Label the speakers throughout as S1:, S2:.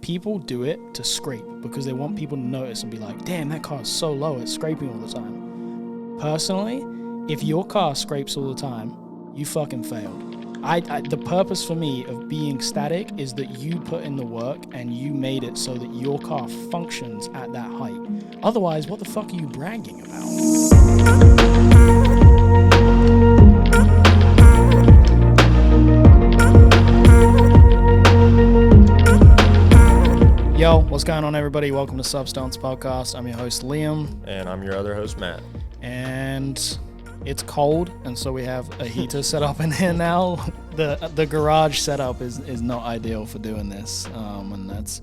S1: people do it to scrape because they want people to notice and be like, damn, that car is so low, it's scraping all the time. Personally, if your car scrapes all the time, you fucking failed. The purpose for me of being static is that you put in the work and you made it so that your car functions at that height. Otherwise, what the fuck are you bragging about? Yo, what's going on, everybody? Welcome to Substance Podcast. I'm your host, Liam.
S2: And I'm your other host, Matt.
S1: And it's cold, and so we have a heater set up in here now. The garage setup is not ideal for doing this, and that's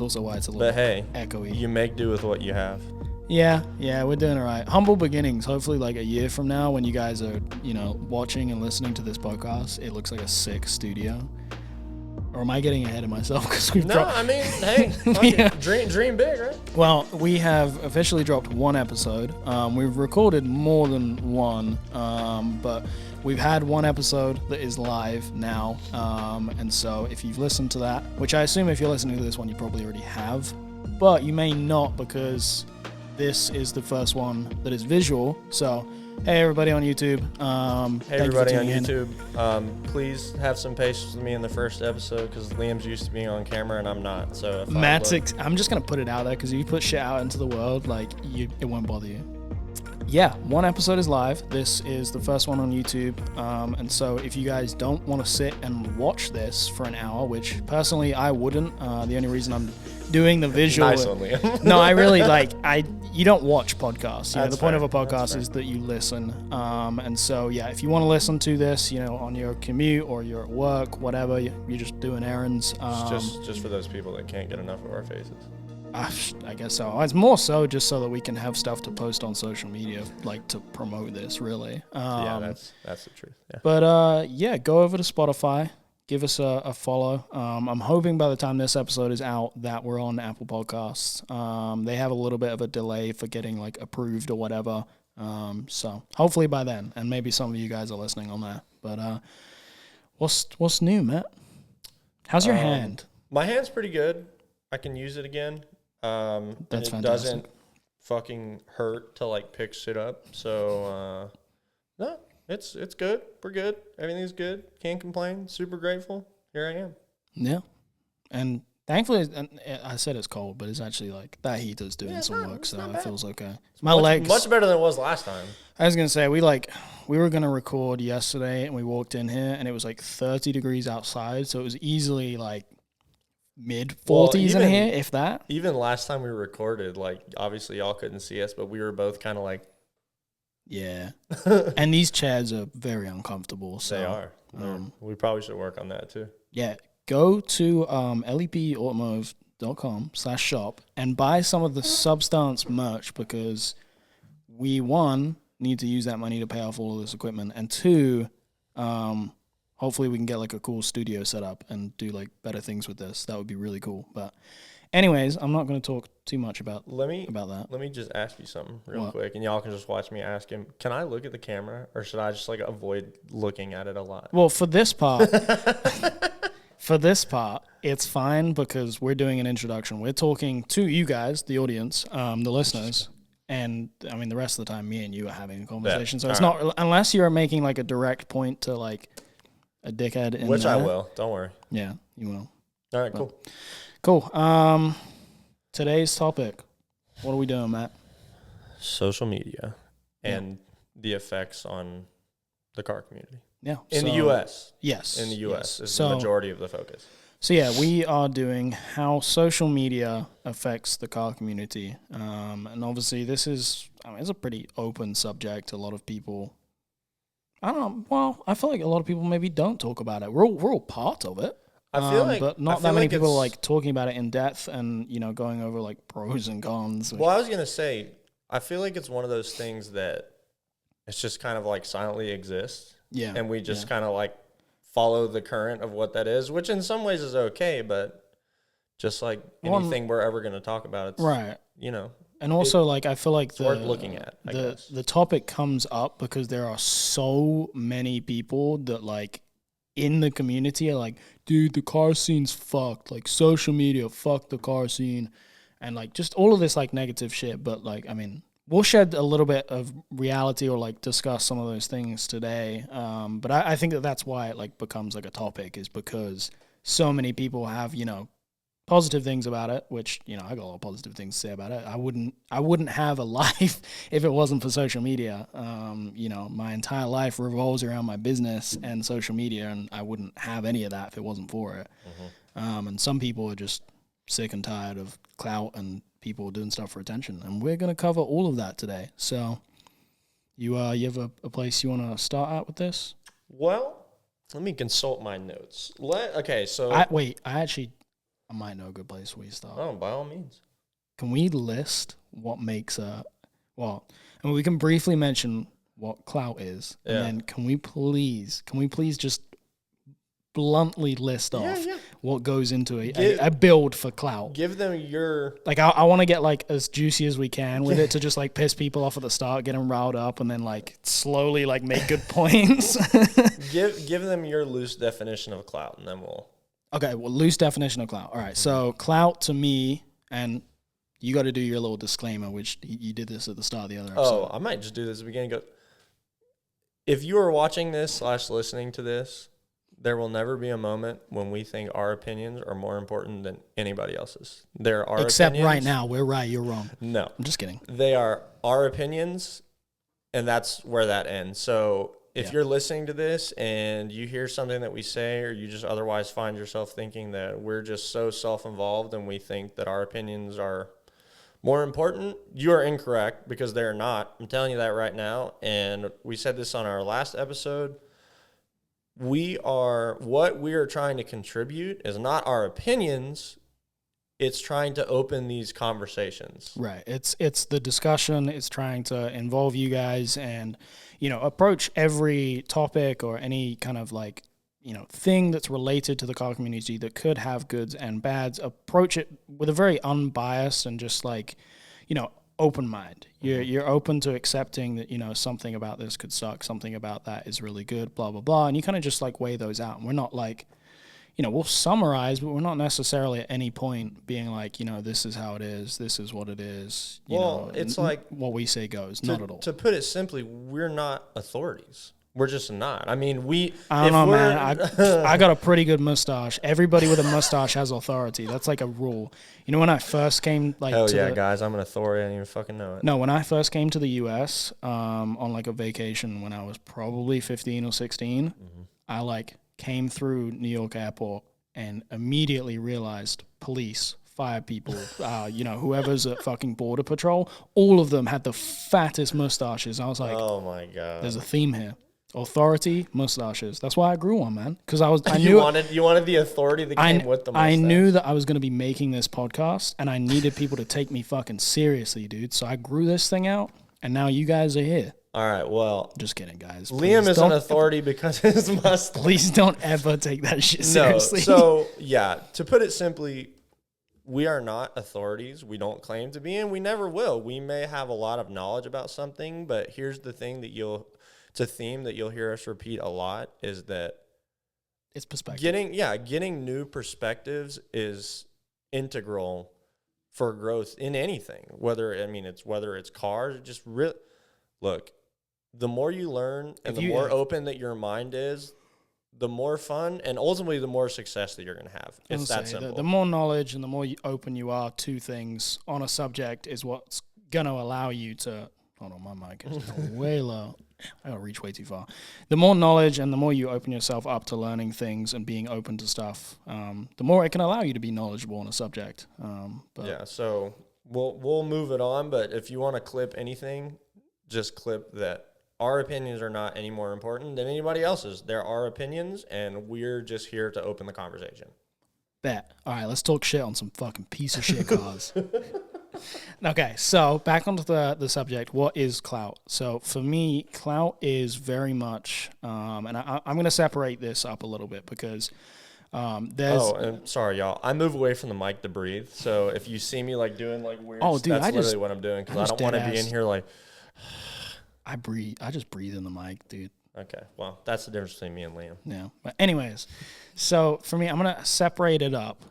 S1: also why it's a little echoey.
S2: You make do with what you have.
S1: Yeah, we're doing all right. Humble beginnings. Hopefully, like a year from now, when you guys are, watching and listening to this podcast, it looks like a sick studio. Or am I getting ahead of myself?
S2: Dream big, right?
S1: Well, we have officially dropped one episode. We've recorded more than one, but we've had one episode that is live now. And so if you've listened to that, which I assume if you're listening to this one, you probably already have, but you may not because this is the first one that is visual. So, hey everybody on YouTube.
S2: Hey everybody on YouTube. Please have some patience with me in the first episode because Liam's used to being on camera and I'm not. So if
S1: I'm just gonna put it out there because if you put shit out into the world, it won't bother you. Yeah, one episode is live. This is the first one on YouTube. And so if you guys don't want to sit and watch this for an hour, which personally I wouldn't, the only reason I'm doing the visual.
S2: Nice one, Liam.
S1: No, I really you don't watch podcasts. The point of a podcast is that you listen. And so, yeah, if you want to listen to this, on your commute or you're at work, whatever, you're just doing errands.
S2: Just for those people that can't get enough of our faces.
S1: I guess so. It's more so just so that we can have stuff to post on social media, to promote this, really.
S2: Yeah, that's the truth. Yeah.
S1: But, go over to Spotify. Give us a follow. I'm hoping by the time this episode is out that we're on Apple Podcasts. They have a little bit of a delay for getting, approved or whatever. So hopefully by then, and maybe some of you guys are listening on there. But what's new, Matt? How's your hand?
S2: My hand's pretty good. I can use it again.
S1: That's fantastic.
S2: It doesn't fucking hurt to pick shit up. So no, it's good. We're good. Everything's good. Can't complain. Super grateful. Here I am.
S1: Yeah, and thankfully, I said it's cold, but it's actually that heater's doing some work, so it feels okay. My legs
S2: much better than it was last time.
S1: I was gonna say we were gonna record yesterday, and we walked in here, and it was 30 degrees outside, so it was easily mid 40s in here, if that.
S2: Even last time we recorded, obviously y'all couldn't see us, but we were both kind of
S1: yeah. And these chairs are very uncomfortable. So,
S2: they are. We probably should work on that too.
S1: Yeah. Go to lepautomotive.com/shop and buy some of the Substance merch because we, one, need to use that money to pay off all of this equipment, and two, hopefully we can get a cool studio set up and do better things with this. That would be really cool. But anyways, I'm not going to talk too much about that.
S2: Let me just ask you something real quick, and y'all can just watch me ask him. Can I look at the camera, or should I just avoid looking at it a lot?
S1: Well, for this part, it's fine because we're doing an introduction. We're talking to you guys, the audience, the listeners. And I mean, the rest of the time, me and you are having a conversation. So it's not, unless you're making a direct point to a dickhead in
S2: which
S1: there.
S2: I will. Don't worry.
S1: Yeah, you will.
S2: All right, cool.
S1: Cool. Today's topic. What are we doing, Matt?
S2: Social media and the effects on the car community.
S1: Yeah.
S2: In the U.S.
S1: Yes.
S2: In the U.S. is the majority of the focus.
S1: So, yeah, we are doing how social media affects the car community. And obviously this is, it's a pretty open subject. A lot of people, I feel like a lot of people maybe don't talk about it. We're all part of it.
S2: I feel
S1: but not that many people are talking about it in depth and, going over pros and cons.
S2: Well, I was going to say, I feel like it's one of those things that it's just kind of silently exists.
S1: Yeah.
S2: And we just kind of follow the current of what that is, which in some ways is okay, but just anything we're ever going to talk about, it's
S1: right. And also, I feel like
S2: it's worth looking at.
S1: The topic comes up because there are so many people that in the community are like, dude, the car scene's fucked. Like, social media, fuck the car scene. And, like, just all of this, like, negative shit. But, like, I mean, we'll shed a little bit of reality or, like, discuss some of those things today. But I think that's why it, like, becomes, like, a topic, is because so many people have, you know, positive things about it, which, you know, I got a lot of positive things to say about it. I wouldn't have a life if it wasn't for social media. You know, my entire life revolves around my business and social media, and I wouldn't have any of that if it wasn't for it. And some people are just sick and tired of clout and people doing stuff for attention, and we're going to cover all of that today. So you have a place you want to start out with this?
S2: Well, let me consult my notes.
S1: I might know a good place where you start.
S2: Oh, by all means.
S1: Can we list what makes we can briefly mention what clout is, and then can we please just bluntly list off what goes into a build for clout?
S2: Give them your...
S1: Like, I want to get, like, as juicy as we can with it to just, like, piss people off at the start, get them riled up, and then, like, slowly, like, make good points.
S2: Give them your loose definition of clout, and then we'll...
S1: Okay, well, loose definition of clout. All right, so clout to me, and you got to do your little disclaimer, which you did this at the start of the other episode.
S2: Oh, I might just do this at the beginning. If you are watching this / listening to this, there will never be a moment when we think our opinions are more important than anybody else's. There are
S1: Except
S2: opinions.
S1: Right now, we're right, you're wrong.
S2: No.
S1: I'm just kidding.
S2: They are our opinions, and that's where that ends. So... If you're listening to this and you hear something that we say, or you just otherwise find yourself thinking that we're just so self-involved and we think that our opinions are more important, you are incorrect, because they're not. I'm telling you that right now. And we said this on our last episode. What we are trying to contribute is not our opinions. It's trying to open these conversations.
S1: Right. It's the discussion. It's trying to involve you guys and, you know, approach every topic or any kind of, like, you know, thing that's related to the car community that could have goods and bads. Approach it with a very unbiased and just, like, you know, open mind. You're open to accepting that, you know, something about this could suck, something about that is really good, blah, blah, blah. And you kind of just, like, weigh those out. And we're not, like, you know, we'll summarize, but we're not necessarily at any point being like, you know, this is how it is, this is what it is. You know,
S2: it's like...
S1: what we say goes, not at all.
S2: To put it simply, we're not authorities. We're just not. I mean,
S1: I don't know, man. I got a pretty good mustache. Everybody with a mustache has authority. That's like a rule. You know, when I first came, like...
S2: Hell yeah, guys, I'm an authority. I didn't even fucking know it.
S1: No, when I first came to the U.S. On, like, a vacation when I was probably 15 or 16, I, like... came through New York airport and immediately realized police, fire people, you know, whoever's at fucking border patrol, all of them had the fattest mustaches. I was like,
S2: oh my God,
S1: there's a theme here. Authority, mustaches. That's why I grew one, man. Because I knew
S2: you wanted the authority that came with the mustache.
S1: I knew that I was going to be making this podcast and I needed people to take me fucking seriously, dude. So I grew this thing out and now you guys are here.
S2: All right, well...
S1: Just kidding, guys.
S2: Liam is an authority because his mustache...
S1: Please don't ever take that shit seriously.
S2: No, so, yeah, to put it simply, we are not authorities. We don't claim to be, and we never will. We may have a lot of knowledge about something, but here's the thing that it's a theme that you'll hear us repeat a lot, is that...
S1: It's perspective.
S2: Getting new perspectives is integral for growth in anything. Whether it's cars, just look... The more you learn and the more open that your mind is, the more fun and ultimately the more success that you're going to have. It's that simple.
S1: The more knowledge and the more open you are to things on a subject is what's going to allow you to... Hold on, my mic is way low. I got to reach way too far. The more knowledge and the more you open yourself up to learning things and being open to stuff, the more it can allow you to be knowledgeable on a subject.
S2: So we'll move it on, but if you want to clip anything, just clip that. Our opinions are not any more important than anybody else's. There are opinions, and we're just here to open the conversation.
S1: Bet. All right, let's talk shit on some fucking piece of shit cars. Okay, so back onto the subject. What is clout? So for me, clout is very much, and I'm going to separate this up a little bit because there's... Oh,
S2: and sorry, y'all. I move away from the mic to breathe. So if you see me like doing like weird,
S1: dude,
S2: that's literally what I'm doing because I don't want to be in here like...
S1: I just breathe in the mic, dude.
S2: Okay. Well, that's the difference between me and Liam.
S1: Yeah. But anyways, so for me, I'm going to separate it up.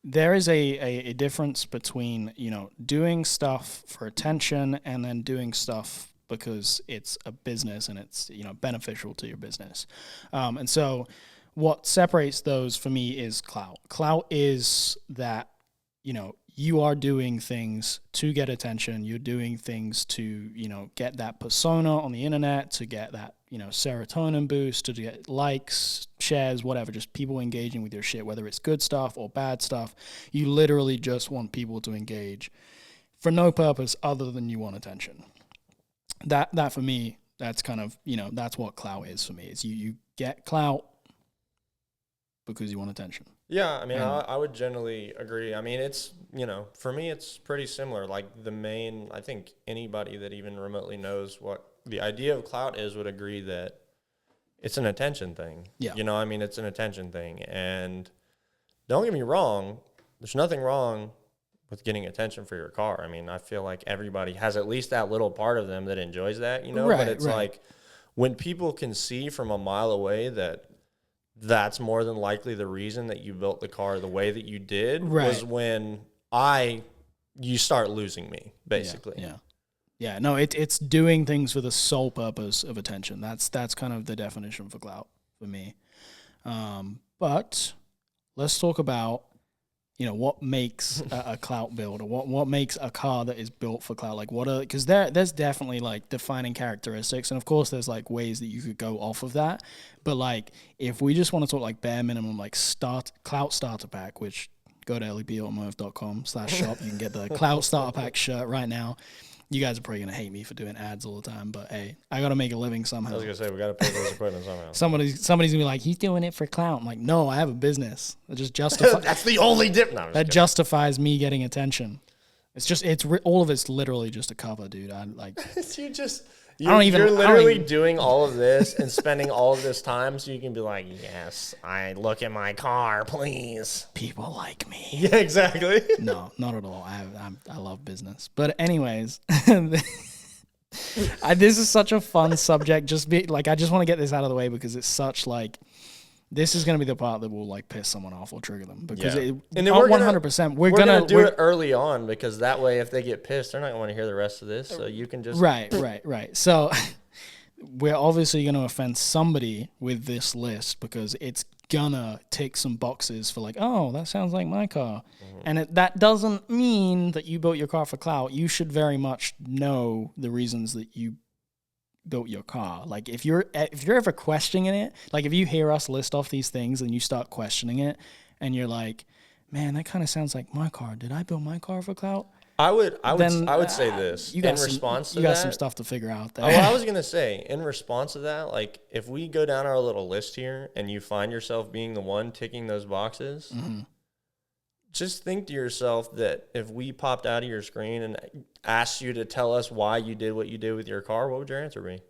S1: There is a difference between, doing stuff for attention and then doing stuff because it's a business and it's, beneficial to your business. And so what separates those for me is clout. Clout is that, you are doing things to get attention. You're doing things to, get that persona on the internet, to get that, serotonin boost, to get likes, shares, whatever, just people engaging with your shit, whether it's good stuff or bad stuff. You literally just want people to engage for no purpose other than you want attention. That for me, that's kind of, that's what clout is for me. Is you get clout because you want attention.
S2: Yeah, I mean, I would generally agree. I mean, it's, for me, it's pretty similar. Like I think anybody that even remotely knows what the idea of clout is would agree that it's an attention thing.
S1: Yeah.
S2: It's an attention thing. And don't get me wrong, there's nothing wrong with getting attention for your car. I mean, I feel like everybody has at least that little part of them that enjoys that,
S1: Right,
S2: but it's
S1: right.
S2: like when people can see from a mile away that that's more than likely the reason that you built the car the way that you did was when you start losing me, basically.
S1: Yeah. No, it's doing things for the sole purpose of attention. That's kind of the definition for clout for me. But let's talk about, what makes a clout build, or what makes a car that is built for clout. Like because there's definitely like defining characteristics. And of course there's like ways that you could go off of that. But like, if we just want to talk like bare minimum, like clout starter pack, which go to lebautomotive.com/shop. You can get the clout starter pack shirt right now. You guys are probably going to hate me for doing ads all the time, but hey, I got to make a living somehow.
S2: I was going to say, we got to pay for this equipment somehow.
S1: Somebody's going to be like, he's doing it for clout. I'm like, no, I have a business. It just justifies.
S2: That's the only difference.
S1: That justifies me getting attention. All of it's literally just a cover, dude.
S2: You're literally doing all of this and spending all of this time so you can be like, yes, I look at my car, please.
S1: People like me.
S2: Yeah, exactly.
S1: No, not at all. I love business. But anyways, this is such a fun subject. I just want to get this out of the way because it's such like, this is going to be the part that will like piss someone off or trigger them because
S2: and then we're
S1: 100%.
S2: We're going to do it early on because that way if they get pissed, they're not going to want to hear the rest of this. So you can just
S1: right. So we're obviously going to offend somebody with this list because it's gonna tick some boxes for like, oh, that sounds like my car. Mm-hmm. And that doesn't mean that you built your car for clout. You should very much know the reasons that you built your car. Like if you're ever questioning it, like if you hear us list off these things and you start questioning it and you're like, man, that kind of sounds like my car. Did I build my car for clout?
S2: I would say this in response to that.
S1: You got some stuff to figure out there.
S2: Well, I was going to say, in response to that, like if we go down our little list here and you find yourself being the one ticking those boxes, mm-hmm. just think to yourself that if we popped out of your screen and asked you to tell us why you did what you did with your car, what would your answer be?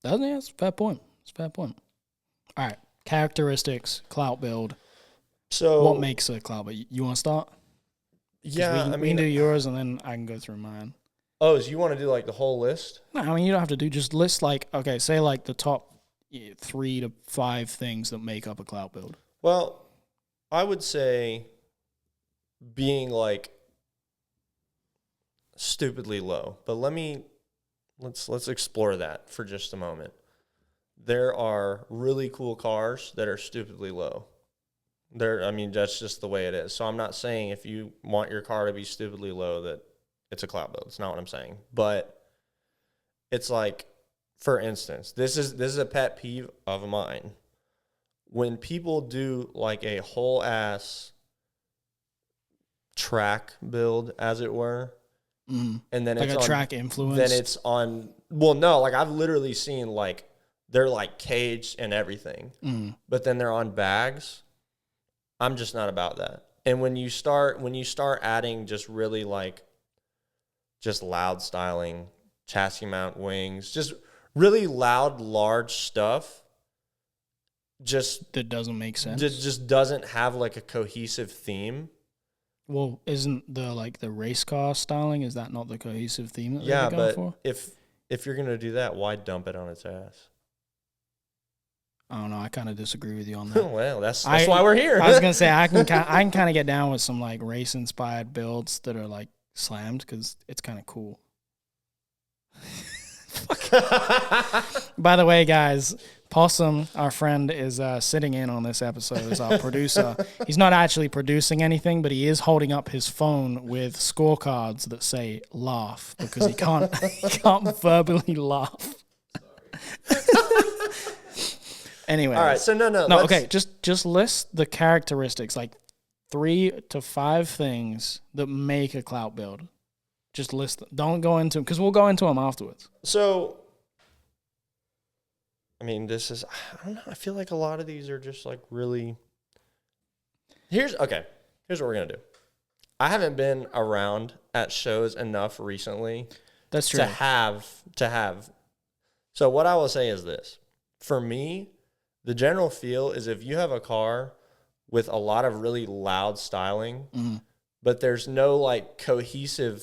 S1: That's a fair point. It's a fair point. All right. Characteristics, clout build.
S2: So
S1: what makes a clout build? You want to start?
S2: Yeah,
S1: we can do yours and then I can go through mine.
S2: Oh, so you want to do like the whole list?
S1: No, I mean, you don't have to do, just list like, okay, say like the top 3 to 5 things that make up a clout build.
S2: Well, I would say being like stupidly low, but let's explore that for just a moment. There are really cool cars that are stupidly low. That's just the way it is. So I'm not saying if you want your car to be stupidly low that it's a clout build. It's not what I'm saying. But it's like, for instance, this is a pet peeve of mine. When people do like a whole ass track build, as it were, and then
S1: like
S2: it's
S1: a
S2: on
S1: track influence.
S2: Then it's on. Well, no, like I've literally seen like they're like caged and everything, but then they're on bags. I'm just not about that. And when you start adding just really like just loud styling, chassis mount wings, just really loud, large stuff, just
S1: that doesn't make sense.
S2: Just doesn't have like a cohesive theme.
S1: Well, isn't the race car styling, is that not the cohesive theme that
S2: they're
S1: going for?
S2: If if you're gonna do that, why dump it on its ass?
S1: I don't know. I kind of disagree with you on that.
S2: Well, that's why we're here.
S1: I was gonna say I can kind of get down with some like race inspired builds that are like slammed because it's kind of cool. By the way, guys, Possum, our friend, is sitting in on this episode as our producer. He's not actually producing anything, but he is holding up his phone with scorecards that say "laugh" because he can't verbally laugh. Anyway,
S2: all right. So no.
S1: Okay. Just list the characteristics, like 3 to 5 things that make a clout build. Just list them. Don't go into them because we'll go into them afterwards.
S2: So, I mean, I don't know. I feel like a lot of these are just like really. Here's what we're going to do. I haven't been around at shows enough recently.
S1: That's true.
S2: To have. So what I will say is this. For me, the general feel is if you have a car with a lot of really loud styling, but there's no like cohesive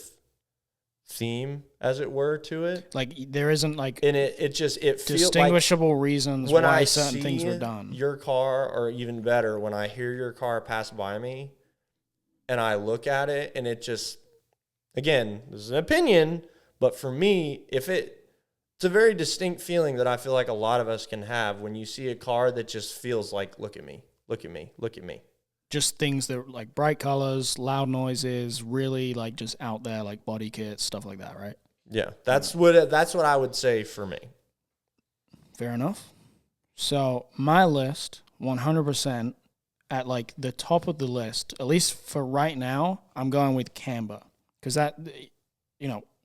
S2: theme, as it were, to it.
S1: Like there isn't like
S2: and it feels
S1: distinguishable reasons
S2: when
S1: why
S2: I
S1: certain
S2: see
S1: things were done.
S2: Your car, or even better, when I hear your car pass by me and I look at it and it just, again, this is an opinion, but for me, it's a very distinct feeling that I feel like a lot of us can have when you see a car that just feels like, look at me, look at me, look at me.
S1: Just things that like bright colors, loud noises, really like just out there, like body kits, stuff like that, right?
S2: Yeah, that's what I would say for me.
S1: Fair enough. So my list, 100% at like the top of the list, at least for right now, I'm going with camber because that,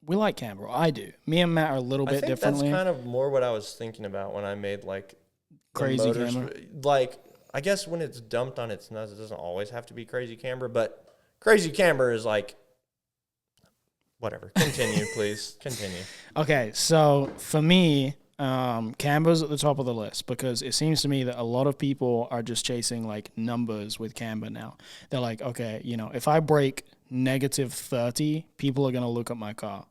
S1: we like camber. I do. Me and Matt are a little bit differently.
S2: That's kind of more what I was thinking about when I made like
S1: crazy camber.
S2: Like, I guess when it's dumped on its nuts, it doesn't always have to be crazy camber, but crazy camber is like, whatever. Continue, please. Continue.
S1: Okay, so for me, camber's at the top of the list because it seems to me that a lot of people are just chasing like numbers with camber now. They're like, okay, if I break -30, people are going to look at my car.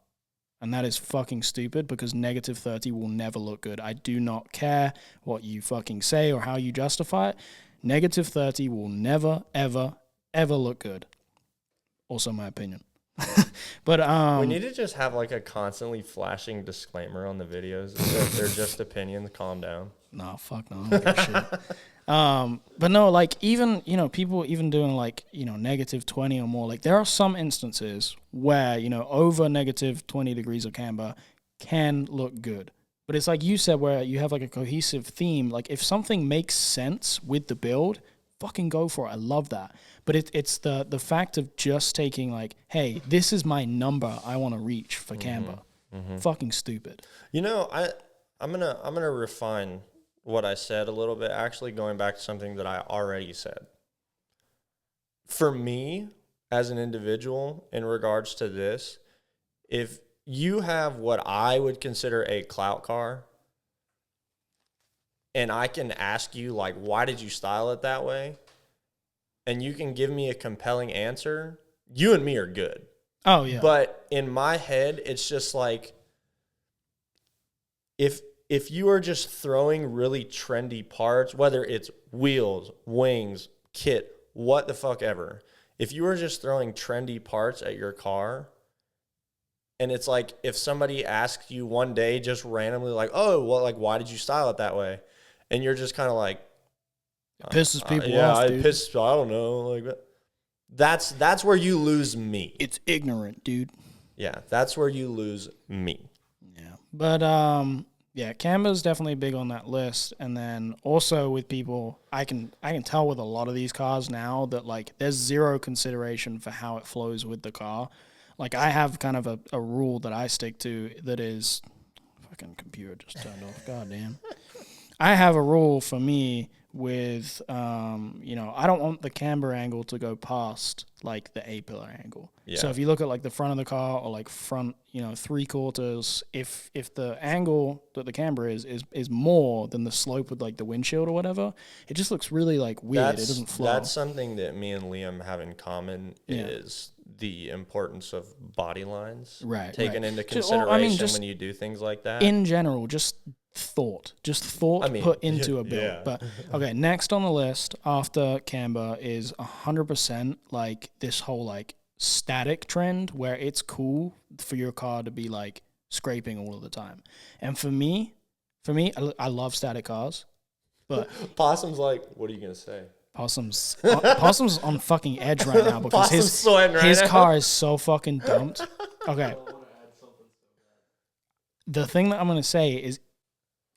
S1: And that is fucking stupid because -30 will never look good. I do not care what you fucking say or how you justify it. -30 will never, ever, ever look good. Also my opinion. But
S2: we need to just have like a constantly flashing disclaimer on the videos. If they're just opinions, calm down.
S1: No, fuck no. I don't give a shit. But no, like even, people even doing like, -20 or more, like there are some instances where, over -20 degrees of camber can look good. But it's like you said, where you have like a cohesive theme. Like if something makes sense with the build, fucking go for it. I love that. But it's the fact of just taking like, hey, this is my number I want to reach for camber. Fucking stupid.
S2: I'm gonna refine what I said a little bit, actually going back to something that I already said. For me, as an individual, in regards to this, if you have what I would consider a clout car, and I can ask you, like, why did you style it that way? And you can give me a compelling answer, you and me are good.
S1: Oh, yeah.
S2: But in my head, it's just like, if you are just throwing really trendy parts, whether it's wheels, wings, kit, what the fuck ever, if you are just throwing trendy parts at your car, and it's like if somebody asks you one day just randomly like, oh, well, like, why did you style it that way? And you're just kind of like,
S1: it pisses people off, dude.
S2: I don't know. Like, that's where you lose me.
S1: It's ignorant, dude.
S2: Yeah, that's where you lose me.
S1: Yeah. But, yeah, camber's definitely big on that list. And then also with people, I can tell with a lot of these cars now that like there's zero consideration for how it flows with the car. Like I have kind of a rule that I stick to that is, fucking computer just turned off. God damn. I have a rule for me with, I don't want the camber angle to go past like the A-pillar angle. Yeah. So if you look at like the front of the car or like front, 3/4, if the angle that the camber is more than the slope with like the windshield or whatever, it just looks really like weird. It doesn't flow.
S2: That's something that me and Liam have in common is the importance of body lines
S1: Right,
S2: taken
S1: right.
S2: into
S1: Ju- or, I mean,
S2: consideration
S1: just
S2: when you do things like that.
S1: in general, just thought
S2: I mean,
S1: put into a build.
S2: yeah.
S1: But okay, next on the list after camber is 100% like this whole like static trend where it's cool for your car to be like scraping all of the time. And for me, I love static cars, but
S2: Possum's like, what are you gonna say?
S1: Possum's on fucking edge right now because
S2: Possum's sweating right
S1: his
S2: now.
S1: car is so fucking dumped. Okay. The thing that I'm gonna say is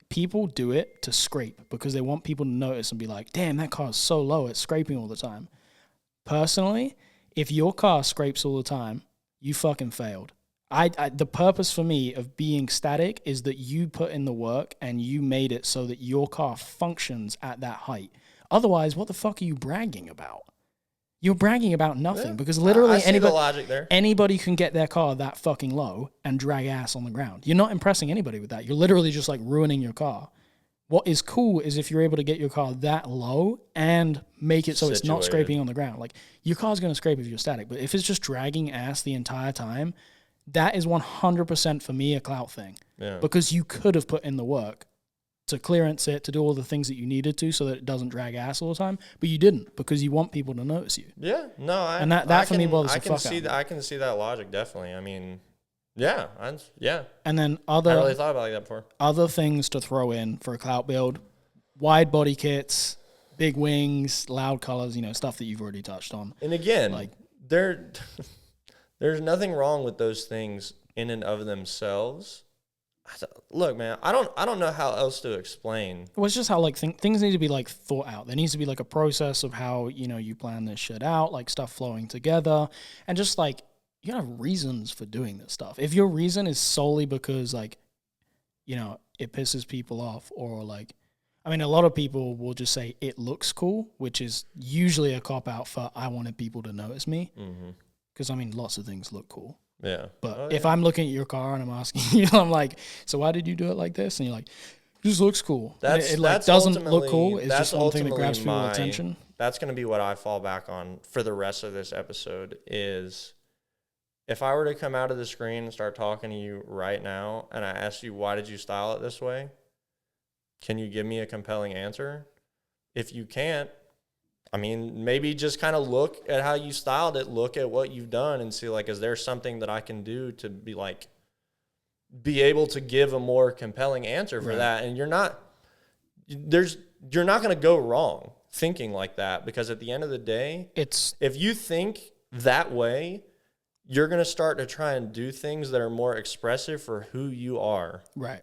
S1: people do it to scrape because they want people to notice and be like, damn, that car is so low, it's scraping all the time. Personally, if your car scrapes all the time, you fucking failed. The purpose for me of being static is that you put in the work and you made it so that your car functions at that height. Otherwise, what the fuck are you bragging about? You're bragging about nothing because literally
S2: I see the logic there.
S1: anybody can get their car that fucking low and drag ass on the ground. You're not impressing anybody with that. You're literally just like ruining your car. What is cool is if you're able to get your car that low and make it so it's not
S2: Situated.
S1: scraping on the ground. Like your car's going to scrape if you're static, but if it's just dragging ass the entire time, that is 100% for me a clout thing.
S2: Yeah.
S1: Because you could have put in the work to clearance it, to do all the things that you needed to so that it doesn't drag ass all the time, but you didn't because you want people to notice you.
S2: Yeah, no,
S1: And that for me bothers the fuck out of me.
S2: I can see that logic definitely. I mean, yeah, yeah.
S1: And then
S2: I hadn't really thought about it like that before.
S1: other things to throw in for a clout build, wide body kits, big wings, loud colors, stuff that you've already touched on.
S2: And again,
S1: Like-
S2: there's nothing wrong with those things in and of themselves. Look, man, I don't know how else to explain.
S1: Well, it's just how like things need to be like thought out. There needs to be like a process of how you plan this shit out, like stuff flowing together, and just like you gotta have reasons for doing this stuff. If your reason is solely because like it pisses people off, or like, I mean, a lot of people will just say it looks cool, which is usually a cop out for I wanted people to notice me, because I mean, lots of things look cool.
S2: Yeah.
S1: But if I'm looking at your car and I'm asking you, I'm like, so why did you do it like this? And you're like, it just looks cool. It like doesn't look cool. It's just something that grabs people's attention.
S2: That's going to be what I fall back on for the rest of this episode is if I were to come out of the screen and start talking to you right now and I ask you, why did you style it this way? Can you give me a compelling answer? If you can't, I mean, maybe just kind of look at how you styled it, look at what you've done and see, like, is there something that I can do to be able to give a more compelling answer for that? And you're not going to go wrong thinking like that, because at the end of the day, if you think that way, you're going to start to try and do things that are more expressive for who you are.
S1: Right.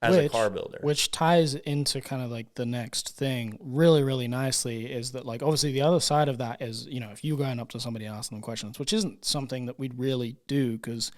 S2: As a car builder.
S1: Which ties into kind of like the next thing really, really nicely is that like obviously the other side of that is, if you going up to somebody and asking them questions, which isn't something that we'd really do because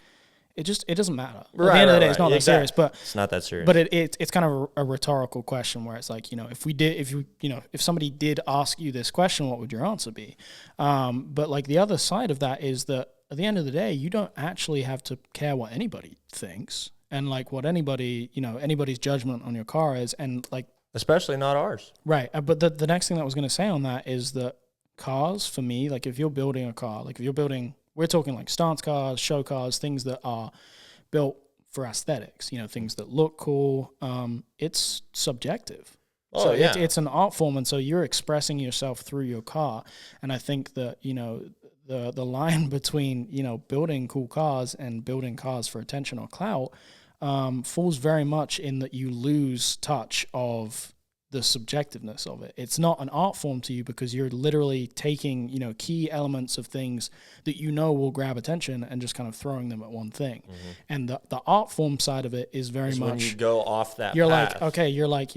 S1: it doesn't matter. At the end of the day, it's not that serious, but
S2: it's not that serious.
S1: But it's kind of a rhetorical question where it's like, if somebody did ask you this question, what would your answer be? But like the other side of that is that at the end of the day, you don't actually have to care what anybody thinks. And like what anybody's judgment on your car is, and like
S2: especially not ours,
S1: right? But the next thing that I was going to say on that is that cars, for me, like if you're building a car, like if you're building, we're talking like stance cars, show cars, things that are built for aesthetics, things that look cool. It's subjective.
S2: Oh,
S1: so
S2: yeah.
S1: it's an art form, and so you're expressing yourself through your car. And I think that the line between building cool cars and building cars for attention or clout falls very much in that you lose touch of the subjectiveness of it. It's not an art form to you because you're literally taking key elements of things that will grab attention and just kind of throwing them at one thing. And the art form side of it is very much
S2: when you go off that
S1: you're
S2: path.
S1: like, okay, you're like,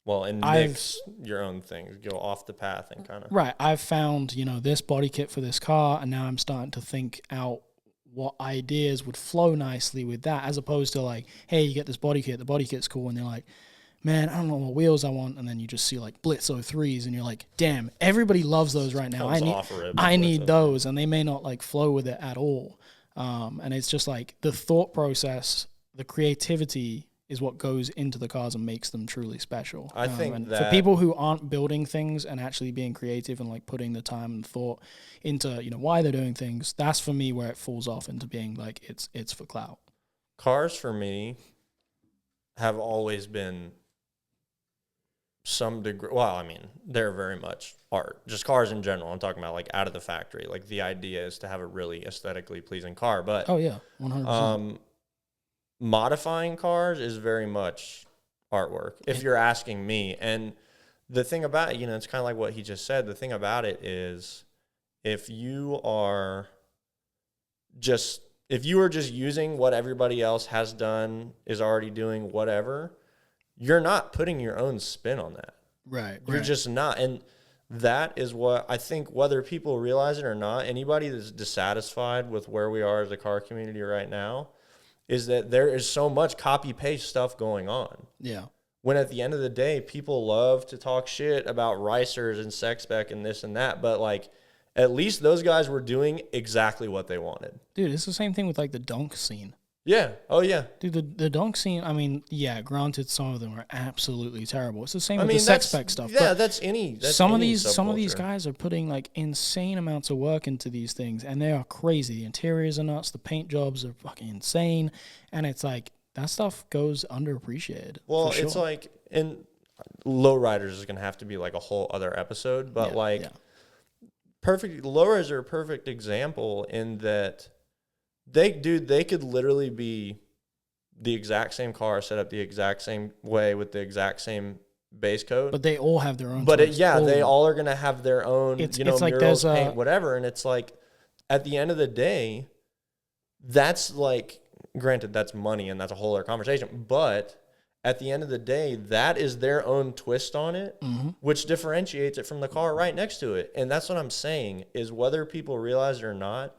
S2: well, and mix your own things, go off the path and kind of
S1: right. I've found this body kit for this car, and now I'm starting to think out what ideas would flow nicely with that, as opposed to like, hey, you get this body kit, the body kit's cool, and you're like, man, I don't know what wheels I want, and then you just see like Blitz 03s, and you're like, damn, everybody loves those right now. I need those, and they may not like flow with it at all. And it's just like the thought process, the creativity is what goes into the cars and makes them truly special.
S2: I think
S1: and
S2: that
S1: for people who aren't building things and actually being creative and like putting the time and thought into, you know, why they're doing things, that's for me where it falls off into being like it's for clout.
S2: cars for me have always been some degree. Well, I mean, they're very much art. Just cars in general. I'm talking about like out of the factory. Like the idea is to have a really aesthetically pleasing car, but
S1: Oh yeah, 100%.
S2: Modifying cars is very much artwork, if you're asking me. And the thing about it, you know, it's kind of like what he just said. The thing about it is, if you are just using what everybody else has done, is already doing, whatever, you're not putting your own spin on that.
S1: Right.
S2: You're just not. And that is what I think, whether people realize it or not, anybody that's dissatisfied with where we are as a car community right now, is that there is so much copy-paste stuff going on.
S1: Yeah.
S2: When at the end of the day, people love to talk shit about ricers and sec spec and this and that, but like, at least those guys were doing exactly what they wanted.
S1: Dude, it's the same thing with like the dunk scene.
S2: Yeah. Oh, yeah.
S1: Dude, the dunk scene, I mean, yeah, granted, some of them are absolutely terrible. It's the same with the sex spec stuff.
S2: Yeah,
S1: but
S2: that's
S1: some of
S2: any
S1: these
S2: subculture.
S1: guys are putting like insane amounts of work into these things, and they are crazy. The interiors are nuts. The paint jobs are fucking insane, and it's like that stuff goes underappreciated.
S2: Well,
S1: for sure.
S2: it's like, and lowriders is gonna have to be like a whole other episode, but lowriders are a perfect example in that they could literally be the exact same car set up the exact same way with the exact same base coat.
S1: But they all have their own.
S2: But they
S1: all
S2: all are gonna have their own,
S1: it's
S2: murals,
S1: like there's
S2: paint, whatever. And it's like, at the end of the day, that's like, granted, that's money and that's a whole other conversation. But at the end of the day, that is their own twist on it, which differentiates it from the car right next to it. And that's what I'm saying, is whether people realize it or not,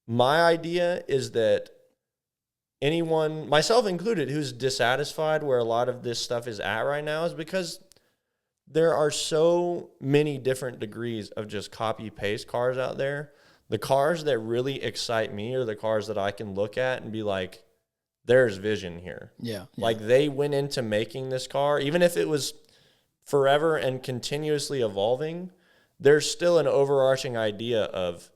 S2: my idea is that anyone, myself included, who's dissatisfied where a lot of this stuff is at right now, is because there are so many different degrees of just copy-paste cars out there. The cars that really excite me are the cars that I can look at and be like, there's vision here.
S1: Yeah.
S2: Like, they went into making this car, even if it was forever and continuously evolving, there's still an overarching idea of,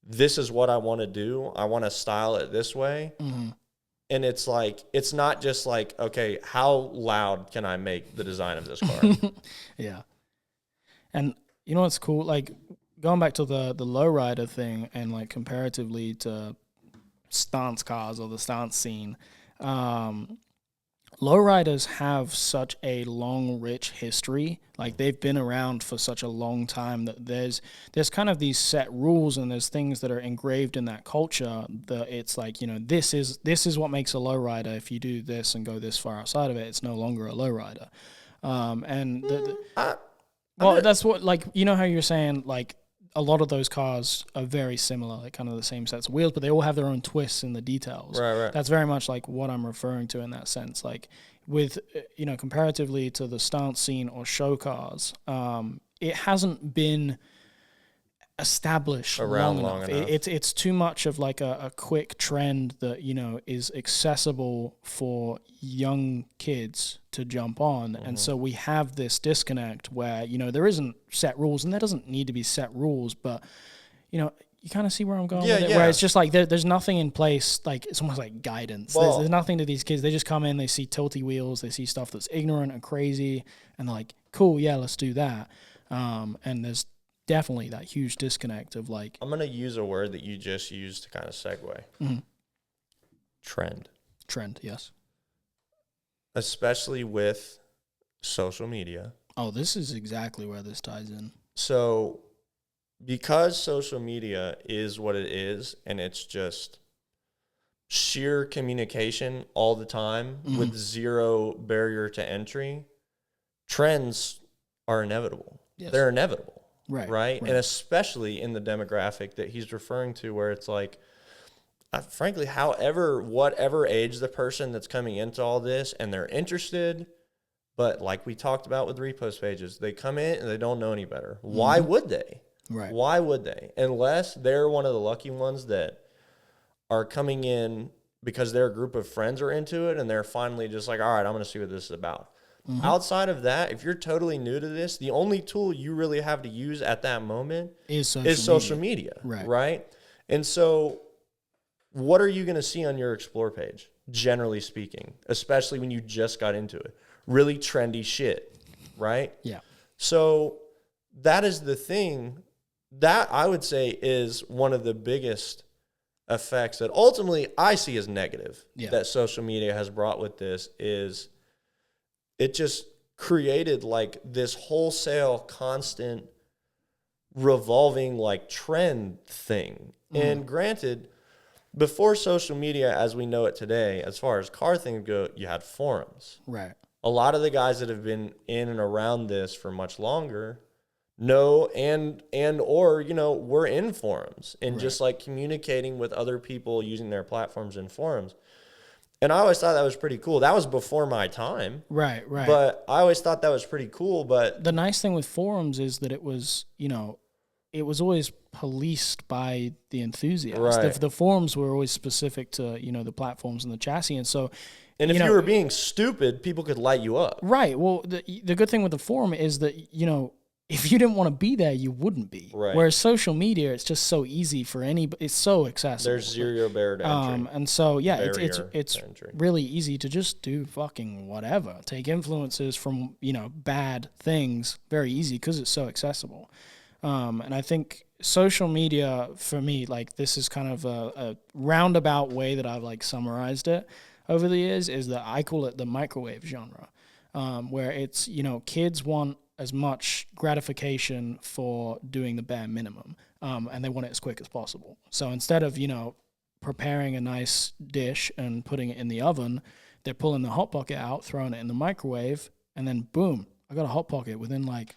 S2: this is what I want to do. I want to style it this way.
S1: Mm-hmm.
S2: And it's like, it's not just like, okay, how loud can I make the design of this car?
S1: Yeah. And you know what's cool? Like, going back to the lowrider thing and like comparatively to stance cars or the stance scene, lowriders have such a long, rich history. Like, they've been around for such a long time that there's kind of these set rules and there's things that are engraved in that culture that it's like, you know, this is what makes a lowrider. If you do this and go this far outside of it, it's no longer a lowrider. That's what, like, you know how you're saying, like, a lot of those cars are very similar, like kind of the same sets of wheels, but they all have their own twists in the details.
S2: Right.
S1: That's very much like what I'm referring to in that sense. Like, with, you know, comparatively to the stance scene or show cars, it hasn't been established
S2: around
S1: long enough. It's too much of like a quick trend that, you know, is accessible for young kids to jump on. And so we have this disconnect where, you know, there isn't set rules, and there doesn't need to be set rules, but, you know, you kind of see where I'm going with it, where it's just like there's nothing in place. Like, it's almost like guidance. There's nothing to these kids. They just come in, they see tilty wheels, they see stuff that's ignorant and crazy, and they're like, cool, yeah, let's do that. And there's definitely that huge disconnect of like,
S2: I'm going to use a word that you just used to kind of segue.
S1: Mm-hmm.
S2: Trend,
S1: yes.
S2: Especially with social media.
S1: Oh, this is exactly where this ties in.
S2: So, because social media is what it is, and it's just sheer communication all the time with zero barrier to entry, trends are inevitable.
S1: Yes.
S2: They're inevitable.
S1: Right.
S2: And especially in the demographic that he's referring to, where it's like, frankly, whatever age the person that's coming into all this, and they're interested, but like we talked about with repost pages, they come in and they don't know any better. Why would they?
S1: Right.
S2: Why would they? Unless they're one of the lucky ones that are coming in because their group of friends are into it and they're finally just like, all right, I'm going to see what this is about. Outside of that, if you're totally new to this, the only tool you really have to use at that moment
S1: is
S2: social media. Right? And so what are you going to see on your Explore page, generally speaking, especially when you just got into it? Really trendy shit, right?
S1: Yeah.
S2: So that is the thing that I would say is one of the biggest effects that ultimately I see as negative that social media has brought with this is it just created like this wholesale constant revolving like trend thing. And granted, before social media as we know it today, as far as car things go, you had forums.
S1: Right.
S2: A lot of the guys that have been in and around this for much longer know and or, you know, we're in forums and just like communicating with other people using their platforms in forums. And I always thought that was pretty cool. That was before my time.
S1: Right.
S2: But I always thought that was pretty cool. But
S1: the nice thing with forums is that it was, you know, it was always policed by the enthusiasts.
S2: Right.
S1: The forums were always specific to, you know, the platforms and the chassis. And so,
S2: and if you were being stupid, people could light you up.
S1: Right. Well, the good thing with the forum is that, you know, if you didn't want to be there, you wouldn't be.
S2: Right.
S1: Whereas social media, it's just so easy for anybody. It's so accessible.
S2: There's zero barrier to entry.
S1: And so, yeah, it's
S2: entry.
S1: really easy to just do fucking whatever. Take influences from, you know, bad things very easy because it's so accessible. And I think social media, for me, like this is kind of a roundabout way that I've like summarized it over the years, is that I call it the microwave genre, where it's, you know, kids want as much gratification for doing the bare minimum, and they want it as quick as possible. So instead of, you know, preparing a nice dish and putting it in the oven, they're pulling the Hot Pocket out, throwing it in the microwave, and then boom, I got a Hot Pocket within like,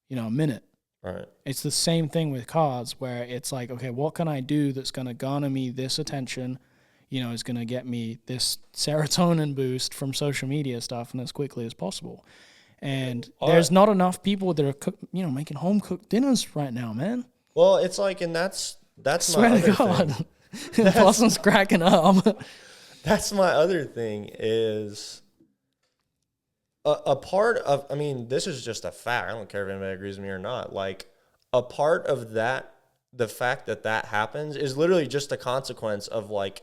S1: you know, a minute.
S2: Right.
S1: It's the same thing with cars where it's like, okay, what can I do that's going to garner me this attention, you know, is going to get me this serotonin boost from social media stuff and as quickly as possible. And there's not enough people that are making home cooked dinners right now, man.
S2: Well, it's like, and that's
S1: Swear
S2: my
S1: to
S2: other
S1: God.
S2: thing.
S1: Blossom's cracking up.
S2: That's my other thing is a part of, I mean, this is just a fact. I don't care if anybody agrees with me or not. Like a part of that, the fact that that happens is literally just a consequence of like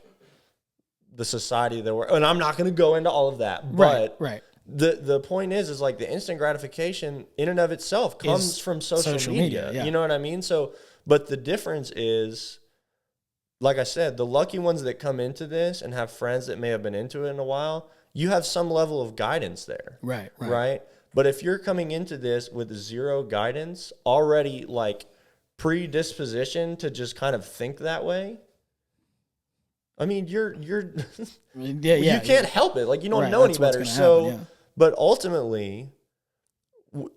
S2: the society that we're, and I'm not going to go into all of that, but
S1: right.
S2: The point is like the instant gratification in and of itself comes from social media.
S1: Yeah.
S2: You know what I mean? So, but the difference is, like I said, the lucky ones that come into this and have friends that may have been into it in a while, you have some level of guidance there. Right? But if you're coming into this with zero guidance, already like predisposition to just kind of think that way, I mean, you're you can't help it. Like you don't know any better. So, happen, but ultimately,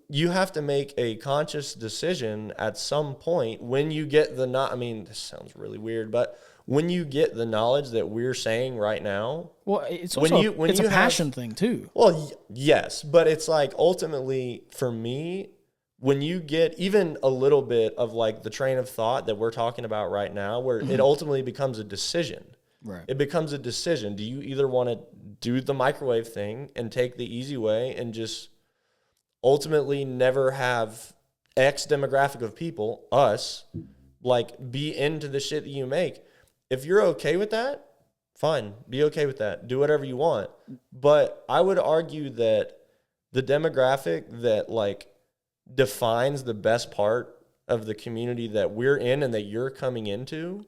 S2: you have to make a conscious decision at some point when you get the I mean, this sounds really weird, but when you get the knowledge that we're saying right now,
S1: well, it's also it's a passion thing too.
S2: Well, yes, but it's like ultimately for me, when you get even a little bit of like the train of thought that we're talking about right now, where it ultimately becomes a decision.
S1: Right.
S2: It becomes a decision. Do you either want to do the microwave thing and take the easy way and just ultimately never have X demographic of people, us, like be into the shit that you make? If you're okay with that, fine. Be okay with that. Do whatever you want. But I would argue that the demographic that like defines the best part of the community that we're in and that you're coming into,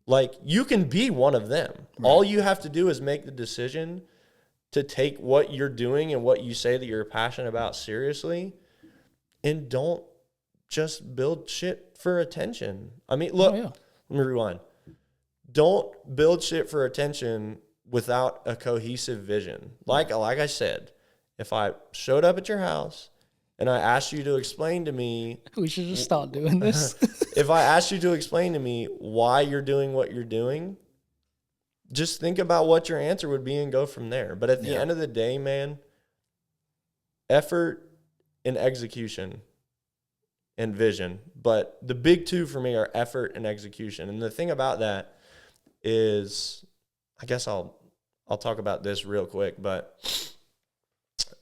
S2: like you can be one of them. Right. All you have to do is make the decision to take what you're doing and what you say that you're passionate about seriously, and don't just build shit for attention. I mean, look, let me rewind. Don't build shit for attention without a cohesive vision. Like I said, if I showed up at your house and I asked you to explain to me...
S1: We should just start doing this.
S2: If I asked you to explain to me why you're doing what you're doing, just think about what your answer would be and go from there. But at the end of the day, man, effort and execution and vision. But the big two for me are effort and execution. And the thing about that is I guess I'll talk about this real quick, but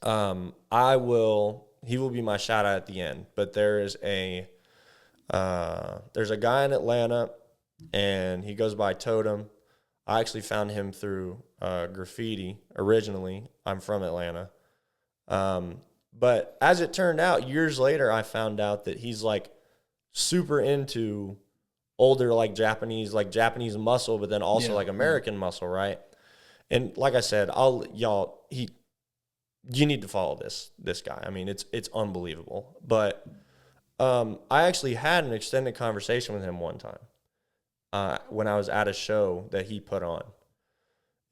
S2: he will be my shout out at the end, but there's a guy in Atlanta and he goes by Totem. I actually found him through graffiti originally. I'm from Atlanta. But as it turned out, years later, I found out that he's like super into older like Japanese muscle, but then also like American muscle, right? And like I said, you need to follow this guy. I mean, it's unbelievable. But I actually had an extended conversation with him one time when I was at a show that he put on.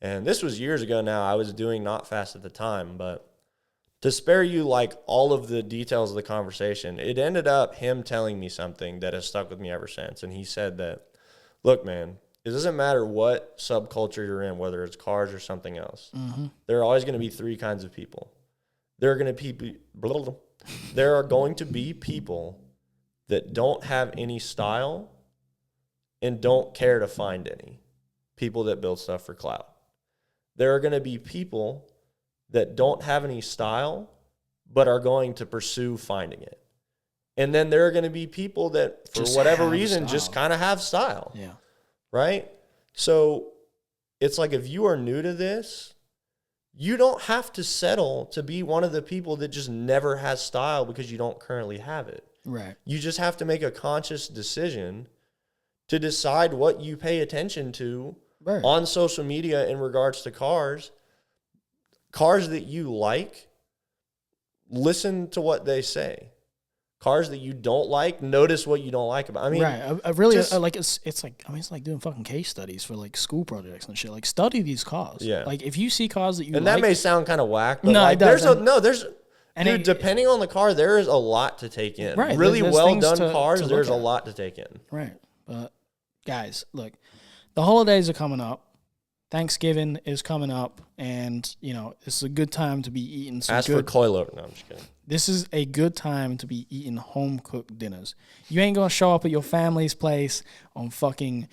S2: And this was years ago now. I was doing Not Fast at the time, but to spare you like all of the details of the conversation, it ended up him telling me something that has stuck with me ever since. And he said that, look, man, it doesn't matter what subculture you're in, whether it's cars or something else. Mm-hmm. There are always going to be three kinds of people. There are going to be people that don't have any style and don't care to find any. People that build stuff for clout. There are going to be people that don't have any style but are going to pursue finding it. And then there are going to be people that, for whatever reason, just kind of have style.
S1: Yeah.
S2: Right? So it's like if you are new to this, you don't have to settle to be one of the people that just never has style because you don't currently have it.
S1: Right.
S2: You just have to make a conscious decision to decide what you pay attention to on social media in regards to cars. Cars that you like, listen to what they say. Cars that you don't like, notice what you don't like about. I mean,
S1: right. I really like it's like it's like doing fucking case studies for like school projects and shit. Like study these cars.
S2: Yeah.
S1: Like if you see cars that you
S2: and
S1: like,
S2: that may sound kind of whack, but
S1: no,
S2: like,
S1: and
S2: depending on the car, there is a lot to take in.
S1: Right.
S2: Really
S1: there's
S2: well done
S1: to
S2: cars, there's a lot to take in.
S1: Right. But guys, look, the holidays are coming up. Thanksgiving is coming up, and, you know, it's a good time to be eating some
S2: for Coilo. No, I'm just kidding.
S1: This is a good time to be eating home-cooked dinners. You ain't going to show up at your family's place on fucking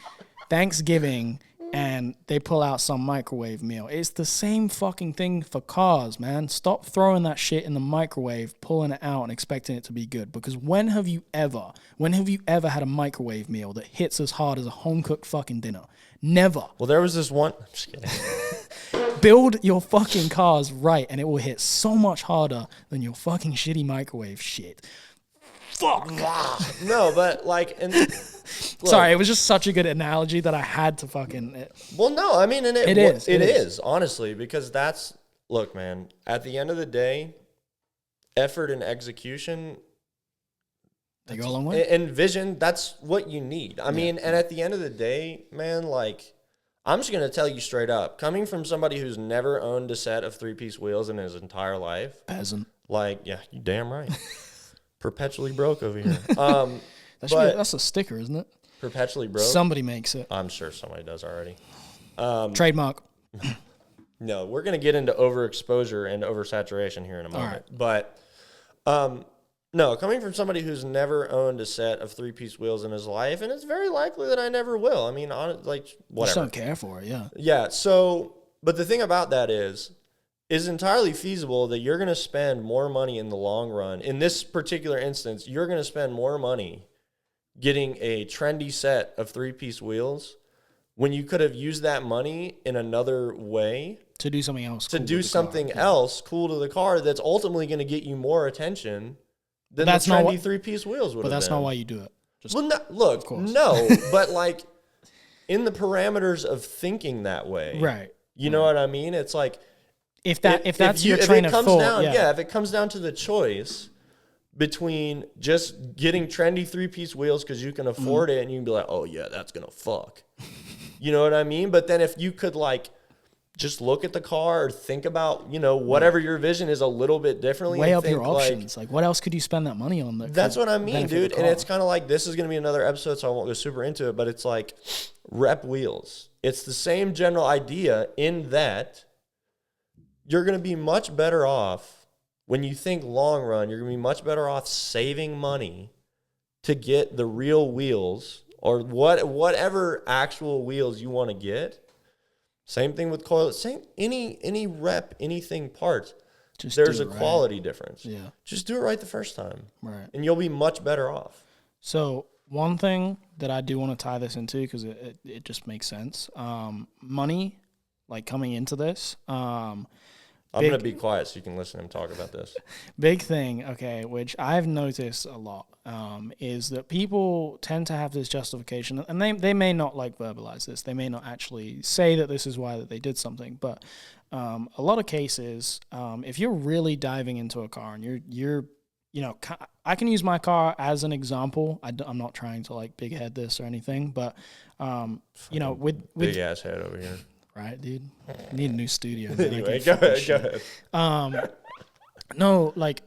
S1: Thanksgiving and they pull out some microwave meal. It's the same fucking thing for cars, man. Stop throwing that shit in the microwave, pulling it out and expecting it to be good. Because when have you ever had a microwave meal that hits as hard as a home-cooked fucking dinner? Never.
S2: Well, there was this one. I'm just kidding.
S1: Build your fucking cars right, and it will hit so much harder than your fucking shitty microwave shit. Fuck.
S2: No, but like, and look,
S1: sorry, it was just such a good analogy that I had to fucking.
S2: Well, no, I mean, and it is honestly, because look, man. At the end of the day, effort and execution.
S1: They go a long way.
S2: And vision, that's what you need. I mean, and at the end of the day, man, like, I'm just going to tell you straight up, coming from somebody who's never owned a set of 3-piece wheels in his entire life.
S1: Peasant.
S2: Like, yeah, you damn right. Perpetually broke over here.
S1: That's a sticker, isn't it?
S2: Perpetually broke?
S1: Somebody makes it.
S2: I'm sure somebody does already.
S1: Trademark.
S2: No, we're going to get into overexposure and oversaturation here in a moment. Right. But, no, coming from somebody who's never owned a set of 3-piece wheels in his life, and it's very likely that I never will. I mean, whatever.
S1: You just don't care for it, yeah.
S2: Yeah, so, but the thing about that is entirely feasible that you're going to spend more money in the long run. In this particular instance, you're going to spend more money getting a trendy set of 3-piece wheels when you could have used that money in another way.
S1: To do something else.
S2: To do something else cool to the car that's ultimately going to get you more attention than the trendy 3-piece wheels would have been.
S1: But that's not why you do it.
S2: No, but like in the parameters of thinking that way.
S1: Right.
S2: You know what I mean? It's like
S1: if that's your train of thought.
S2: Yeah, if it comes down to the choice between just getting trendy 3-piece wheels because you can afford it and you can be like, oh yeah, that's gonna fuck. You know what I mean? But then if you could like just look at the car or think about, whatever your vision is a little bit differently.
S1: Weigh up your options. Like, what else could you spend that money on?
S2: That's what I mean, dude. And it's kind of like, this is going to be another episode, so I won't go super into it, but it's like rep wheels. It's the same general idea in that you're going to be much better off when you think long run. You're going to be much better off saving money to get the real wheels or whatever actual wheels you want to get. Same thing with coil. Same any rep, anything parts.
S1: Just
S2: There's
S1: do
S2: a
S1: it right.
S2: quality difference.
S1: Yeah.
S2: Just do it right the first time.
S1: Right.
S2: And you'll be much better off.
S1: So one thing that I do want to tie this into, because it just makes sense. Money, like coming into this.
S2: I'm going to be quiet so you can listen to him talk about this.
S1: Big thing, okay, which I've noticed a lot, is that people tend to have this justification, and they may not like verbalize this. They may not actually say that this is why that they did something, but a lot of cases, if you're really diving into a car and you're you know, I can use my car as an example. I'm not trying to like big head this or anything, but you know, with
S2: big ass head over here.
S1: Right, dude. I need a new studio.
S2: Anyway, go ahead.
S1: No, like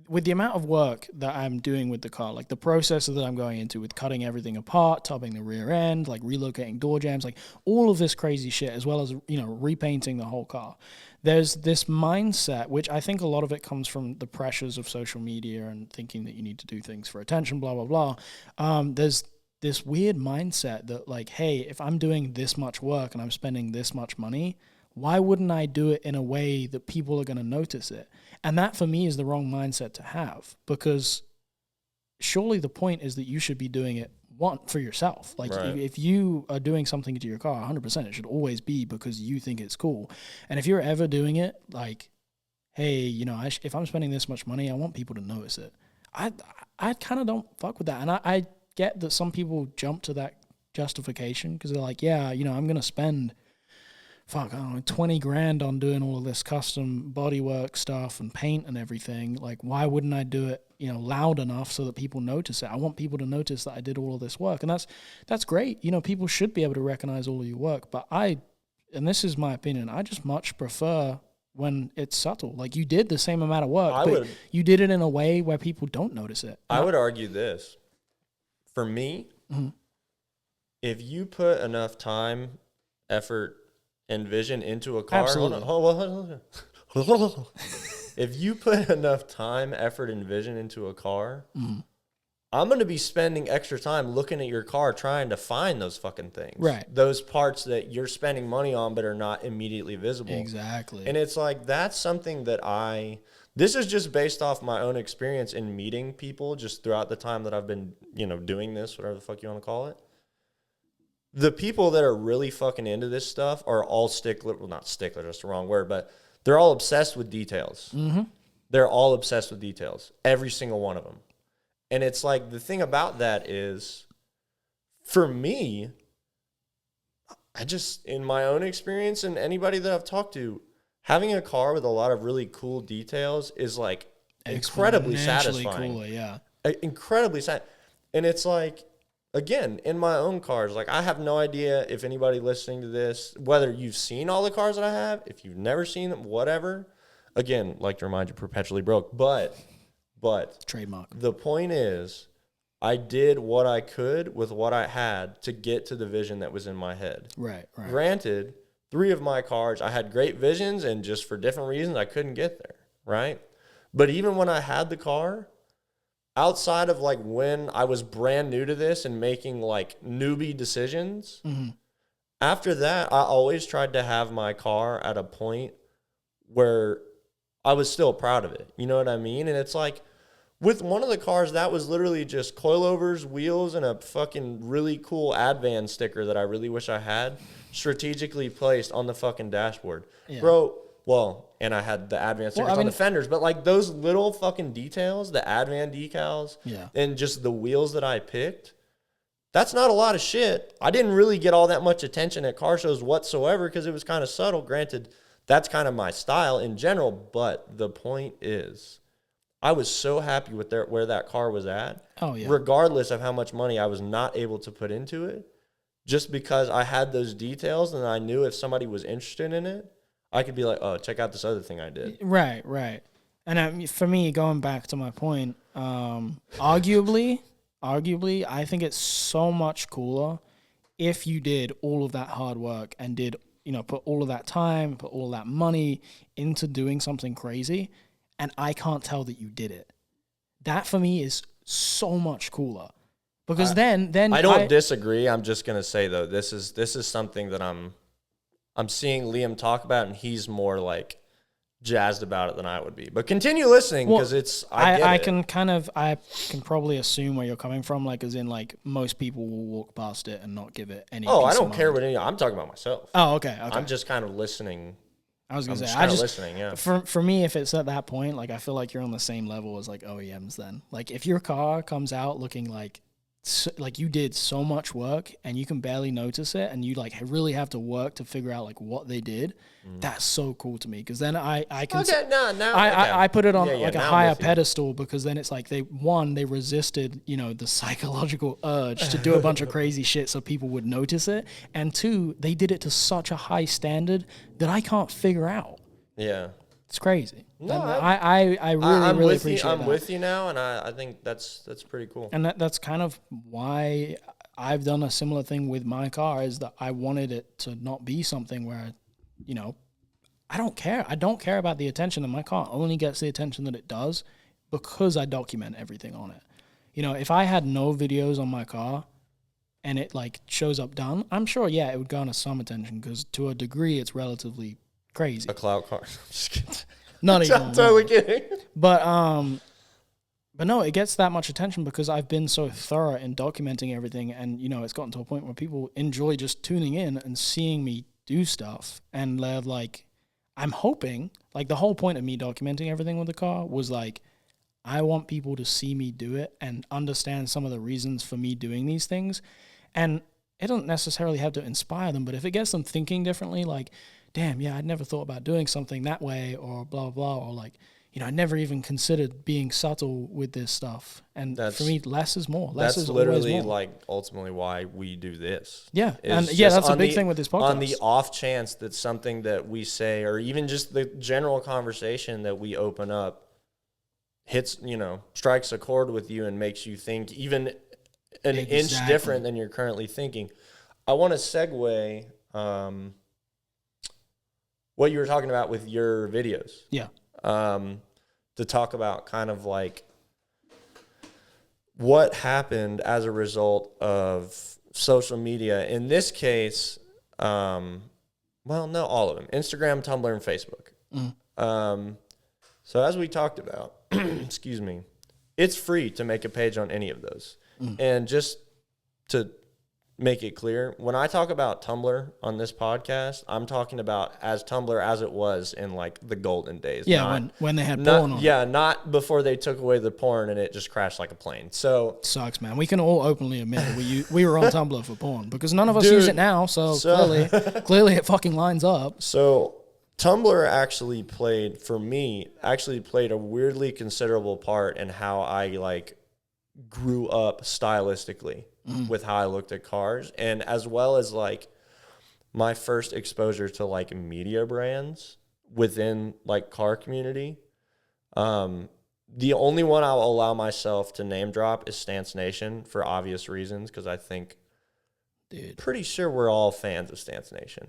S1: with the amount of work that I'm doing with the car, like the processes that I'm going into with cutting everything apart, topping the rear end, like relocating door jambs, like all of this crazy shit, as well as, you know, repainting the whole car. There's this mindset, which I think a lot of it comes from the pressures of social media and thinking that you need to do things for attention, blah, blah, blah. There's this weird mindset that like, hey, if I'm doing this much work and I'm spending this much money, why wouldn't I do it in a way that people are going to notice it? And that for me is the wrong mindset to have, because surely the point is that you should be doing it for yourself. Like
S2: right.
S1: if you are doing something to your car, 100%, it should always be because you think it's cool. And if you're ever doing it like, hey, you know, if I'm spending this much money, I want people to notice it. I kind of don't fuck with that. And I get that some people jump to that justification because they're like, yeah, you know, I'm going to spend, I don't know, 20 grand on doing all of this custom bodywork stuff and paint and everything. Like, why wouldn't I do it, you know, loud enough so that people notice it? I want people to notice that I did all of this work. And that's great. You know, people should be able to recognize all of your work. But and this is my opinion, I just much prefer when it's subtle. Like, you did the same amount of work, you did it in a way where people don't notice it.
S2: I would argue this. For me, if you put enough time, effort, and vision into a car,
S1: Absolutely.
S2: Hold on. If you put enough time, effort, and vision into a car, I'm going to be spending extra time looking at your car trying to find those fucking things.
S1: Right.
S2: Those parts that you're spending money on but are not immediately visible.
S1: Exactly.
S2: And it's like, that's something that this is just based off my own experience in meeting people just throughout the time that I've been, you know, doing this, whatever the fuck you want to call it. The people that are really fucking into this stuff are all not stickler, that's the wrong word, but they're all obsessed with details. Mm-hmm. They're all obsessed with details, every single one of them. And it's like, the thing about that is, for me, I just, in my own experience and anybody that I've talked to, having a car with a lot of really cool details is like incredibly satisfying.
S1: Cooler, yeah.
S2: Incredibly sad. And it's like, again, in my own cars, like, I have no idea if anybody listening to this, whether you've seen all the cars that I have, if you've never seen them, whatever. Again, like to remind you, perpetually broke. But
S1: trademark.
S2: The point is, I did what I could with what I had to get to the vision that was in my head.
S1: Right.
S2: Granted, 3 of my cars, I had great visions, and just for different reasons, I couldn't get there, right? But even when I had the car, outside of like when I was brand new to this and making like newbie decisions, after that, I always tried to have my car at a point where I was still proud of it. You know what I mean? And it's like, with one of the cars, that was literally just coilovers, wheels, and a fucking really cool Advan sticker that I really wish I had strategically placed on the fucking dashboard. Yeah. Bro, well, and I had the Advan stickers on the fenders, but like those little fucking details, the Advan decals, and just the wheels that I picked, that's not a lot of shit. I didn't really get all that much attention at car shows whatsoever because it was kind of subtle. Granted, that's kind of my style in general, but the point is, I was so happy with where that car was at, regardless of how much money I was not able to put into it, just because I had those details and I knew if somebody was interested in it, I could be like, oh, check out this other thing I did.
S1: Right. And for me, going back to my point, arguably, I think it's so much cooler if you did all of that hard work and did, you know, put all of that time, put all that money into doing something crazy, and I can't tell that you did it. That for me is so much cooler, because then
S2: I don't disagree. I'm just gonna say though, this is something that I'm I'm seeing Liam talk about it, and he's more like jazzed about it than I would be. But continue listening, because I
S1: can probably assume where you're coming from, like as in like most people will walk past it and not give it any.
S2: Oh, I don't care what any. I'm talking about myself.
S1: Oh, okay.
S2: I'm just kind of listening.
S1: I was gonna say,
S2: kind of listening. Yeah.
S1: For me, if it's at that point, like I feel like you're on the same level as like OEMs. Then, like if your car comes out looking like you did so much work and you can barely notice it, and you like really have to work to figure out like what they did, that's so cool to me, because then I can I put it on like a higher pedestal, because then it's like they resisted, you know, the psychological urge to do a bunch of crazy shit so people would notice it, and two, they did it to such a high standard that I can't figure out.
S2: Yeah.
S1: It's crazy.
S2: No,
S1: I really appreciate that.
S2: I'm with you now, and I think that's pretty cool.
S1: And that's kind of why I've done a similar thing with my car, is that I wanted it to not be something where, you know, I don't care. I don't care about the attention, and my car only gets the attention that it does because I document everything on it. You know, if I had no videos on my car and it like shows up done, I'm sure, yeah, it would garner some attention, because to a degree it's relatively crazy.
S2: A clout car. I'm just kidding.
S1: Not even.
S2: I'm totally kidding.
S1: But no, it gets that much attention because I've been so thorough in documenting everything, and you know, it's gotten to a point where people enjoy just tuning in and seeing me do stuff, and they're like, I'm hoping, like the whole point of me documenting everything with the car was like, I want people to see me do it and understand some of the reasons for me doing these things, and it doesn't necessarily have to inspire them, but if it gets them thinking differently, like, damn, yeah, I'd never thought about doing something that way, or blah, blah, blah, or like, you know, I never even considered being subtle with this stuff. And for me, less is more. Less is
S2: literally
S1: always more.
S2: Like ultimately why we do this.
S1: Yeah. And yeah, that's a big thing with this podcast.
S2: On the off chance that something that we say, or even just the general conversation that we open up, hits, you know, strikes a chord with you and makes you think even an inch different than you're currently thinking. I want to segue what you were talking about with your videos.
S1: Yeah.
S2: To talk about kind of like what happened as a result of social media. In this case, well, no, all of them. Instagram, Tumblr, and Facebook. So as we talked about, excuse me, it's free to make a page on any of those. And just to make it clear, when I talk about Tumblr on this podcast, I'm talking about as Tumblr as it was in like the golden days.
S1: Yeah, when they had porn on.
S2: Yeah, not before they took away the porn and it just crashed like a plane. So
S1: sucks, man. We can all openly admit that we were on Tumblr for porn, because none of us use it now. So clearly it fucking lines up.
S2: So Tumblr actually played a weirdly considerable part in how I like grew up stylistically. With how I looked at cars, and as well as like my first exposure to like media brands within like car community. The only one I'll allow myself to name drop is Stance Nation for obvious reasons, because I think, pretty sure we're all fans of Stance Nation.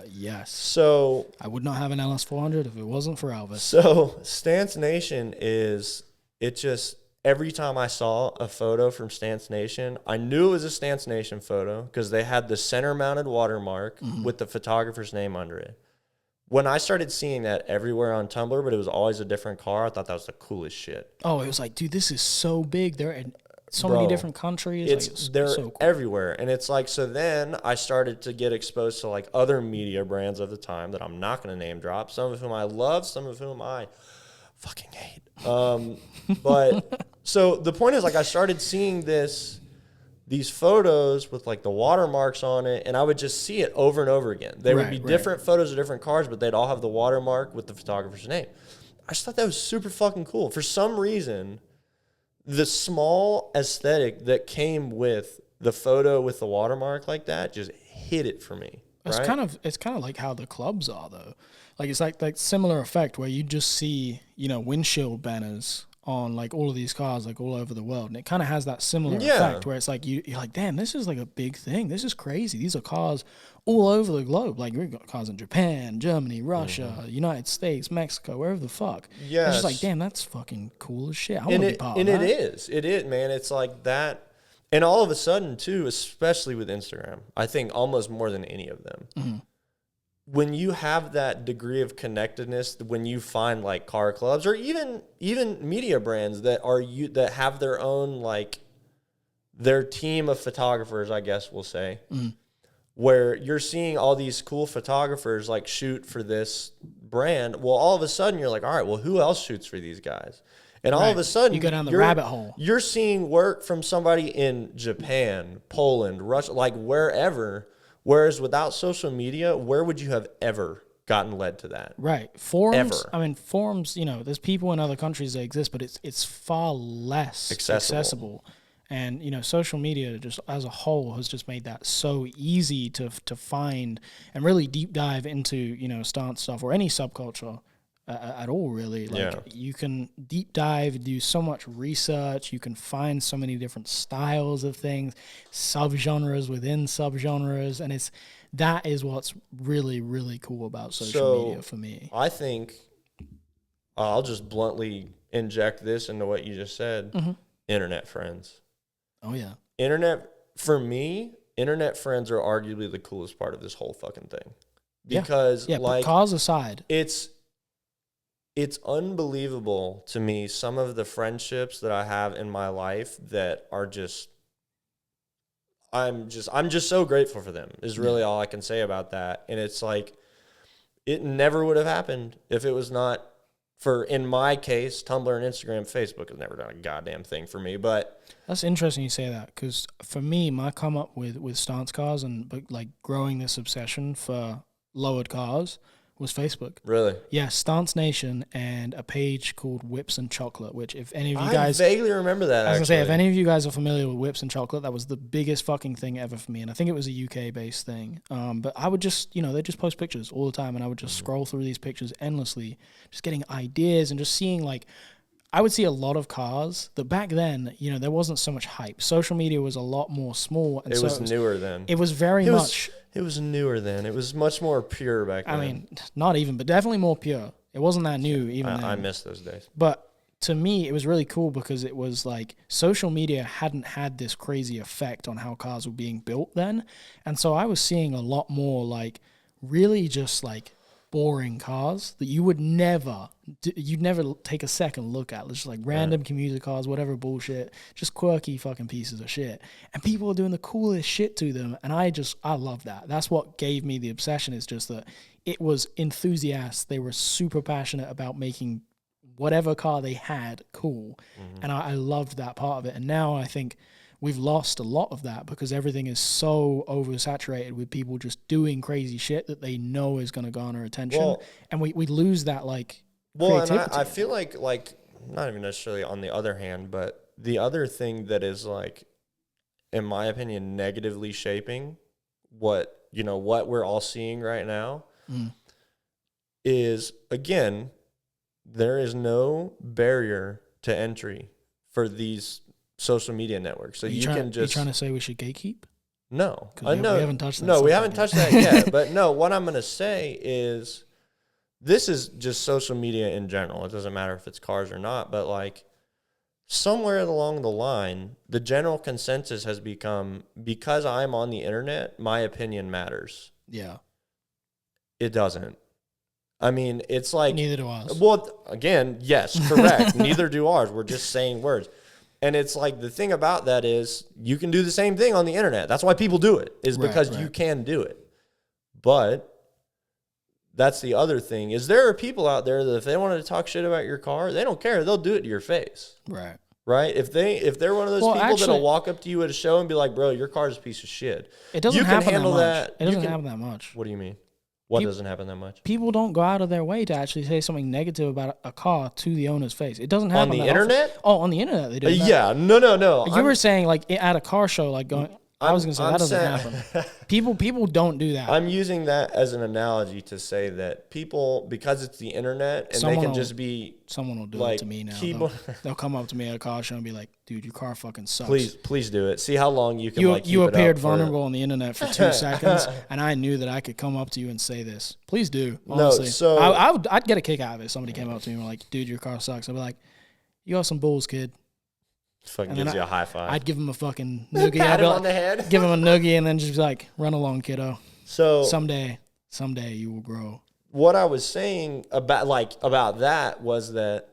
S1: Yes.
S2: So
S1: I would not have an LS400 if it wasn't for Elvis.
S2: So Stance Nation every time I saw a photo from Stance Nation, I knew it was a Stance Nation photo because they had the center-mounted watermark with the photographer's name under it. When I started seeing that everywhere on Tumblr, but it was always a different car, I thought that was the coolest shit.
S1: Oh, it was like, dude, this is so big. They're in so many different countries.
S2: They're
S1: so cool.
S2: everywhere. And it's like, so then I started to get exposed to like other media brands of the time that I'm not going to name drop, some of whom I love, some of whom I fucking hate. But so the point is, like, I started seeing these photos with like the watermarks on it, and I would just see it over and over again. They would be different photos of different cars, but they'd all have the watermark with the photographer's name. I just thought that was super fucking cool. For some reason, the small aesthetic that came with the photo with the watermark like that just hit it for me.
S1: It's kind of like how the clubs are though. Like it's like similar effect where you just see, you know, windshield banners on like all of these cars like all over the world, and it kind of has that similar effect where it's like you're like, damn, this is like a big thing. This is crazy. These are cars all over the globe. Like we've got cars in Japan, Germany, Russia, United States, Mexico, wherever the fuck. Yeah, it's just like, damn, that's fucking cool as shit. I want to be part of that.
S2: And it is, man. It's like that. And all of a sudden, too, especially with Instagram, I think almost more than any of them, when you have that degree of connectedness, when you find like car clubs or even media brands that have their own, like, their team of photographers, I guess we'll say, where you're seeing all these cool photographers like shoot for this brand. Well, all of a sudden you're like, all right, well, who else shoots for these guys? And all of a sudden
S1: you go down the rabbit hole.
S2: You're seeing work from somebody in Japan, Poland, Russia, like wherever. Whereas without social media, where would you have ever gotten led to that?
S1: Right. Forums.
S2: Ever.
S1: I mean, forums, you know, there's people in other countries that exist, but it's far less accessible. And, you know, social media just as a whole has just made that so easy to find and really deep dive into, you know, stance stuff or any subculture at all, really. Like, you can deep dive, do so much research. You can find so many different styles of things, subgenres within subgenres. And that is what's really, really cool about social media for me.
S2: I think I'll just bluntly inject this into what you just said. Internet friends.
S1: Oh, yeah.
S2: For me, internet friends are arguably the coolest part of this whole fucking thing. Because, like,
S1: but cause aside,
S2: it's unbelievable to me, some of the friendships that I have in my life that are just, I'm just so grateful for them is really all I can say about that. And it's like, it never would have happened if it was not for, in my case, Tumblr and Instagram. Facebook has never done a goddamn thing for me, but
S1: that's interesting you say that, because for me, my come up with stance cars and like growing this obsession for lowered cars was Facebook.
S2: Really?
S1: Yeah, Stance Nation and a page called Whips and Chocolate, which if any of you
S2: I
S1: guys...
S2: vaguely remember that,
S1: I was going to say, if any of you guys are familiar with Whips and Chocolate, that was the biggest fucking thing ever for me. And I think it was a UK-based thing. But I would just, you know, they just post pictures all the time, and I would just scroll through these pictures endlessly, just getting ideas and just seeing, like... I would see a lot of cars that back then, you know, there wasn't so much hype. Social media was a lot more small. And
S2: it was newer then.
S1: It was much...
S2: It was newer then. It was much more pure back then.
S1: I mean, not even, but definitely more pure. It wasn't that new even then.
S2: I miss those days.
S1: But to me, it was really cool because it was like social media hadn't had this crazy effect on how cars were being built then. And so I was seeing a lot more like really just like boring cars that you'd never take a second look at. Just like random commuter cars, whatever bullshit, just quirky fucking pieces of shit. And people are doing the coolest shit to them. And I love that. That's what gave me the obsession, is just that it was enthusiasts. They were super passionate about making whatever car they had cool. And I loved that part of it. And now I think we've lost a lot of that because everything is so oversaturated with people just doing crazy shit that they know is going to garner attention. Well, and we lose that, like, creativity.
S2: And I feel like, not even necessarily on the other hand, but the other thing that is, like, in my opinion, negatively shaping what we're all seeing right now is, again, there is no barrier to entry for these social media networks. So you can just...
S1: Are you trying to say we should gatekeep?
S2: No.
S1: No, we haven't touched that.
S2: No, we haven't touched that yet. But no, what I'm going to say is this is just social media in general. It doesn't matter if it's cars or not. But, like, somewhere along the line, the general consensus has become, because I'm on the internet, my opinion matters.
S1: Yeah.
S2: It doesn't. I mean, it's like...
S1: Neither do ours.
S2: Well, again, yes, correct. Neither do ours. We're just saying words. And it's like, the thing about that is you can do the same thing on the internet. That's why people do it, is because you can do it. But that's the other thing, is there are people out there that if they wanted to talk shit about your car, they don't care. They'll do it to your face.
S1: Right.
S2: Right? If they're one of those people that'll walk up to you at a show and be like, bro, your car's a piece of shit.
S1: It doesn't happen that much. It doesn't happen that much.
S2: What do you mean? What doesn't happen that much?
S1: People don't go out of their way to actually say something negative about a car to the owner's face. It doesn't happen
S2: on the internet.
S1: Often. Oh, on the internet they do.
S2: Yeah, no.
S1: You were saying like at a car show, like going. I was gonna say that doesn't happen. People don't do that.
S2: I'm using that as an analogy to say that people, because it's the internet and they can just be.
S1: Someone will do
S2: like,
S1: it to me now. They'll come up to me at a car show and be like, "Dude, your car fucking sucks."
S2: Please do it. See how long you can.
S1: You appeared vulnerable on the internet for 2 seconds, and I knew that I could come up to you and say this. Please do. Honestly.
S2: No, so
S1: I'd get a kick out of it. If somebody came up to me and were like, "Dude, your car sucks." I'd be like, "You got some balls, kid."
S2: Fucking gives you a high five.
S1: I'd give him a fucking noogie.
S2: Pat him on the head.
S1: Give him a noogie and then just be like, run along, kiddo.
S2: So
S1: someday. someday you will grow.
S2: What I was saying about that was that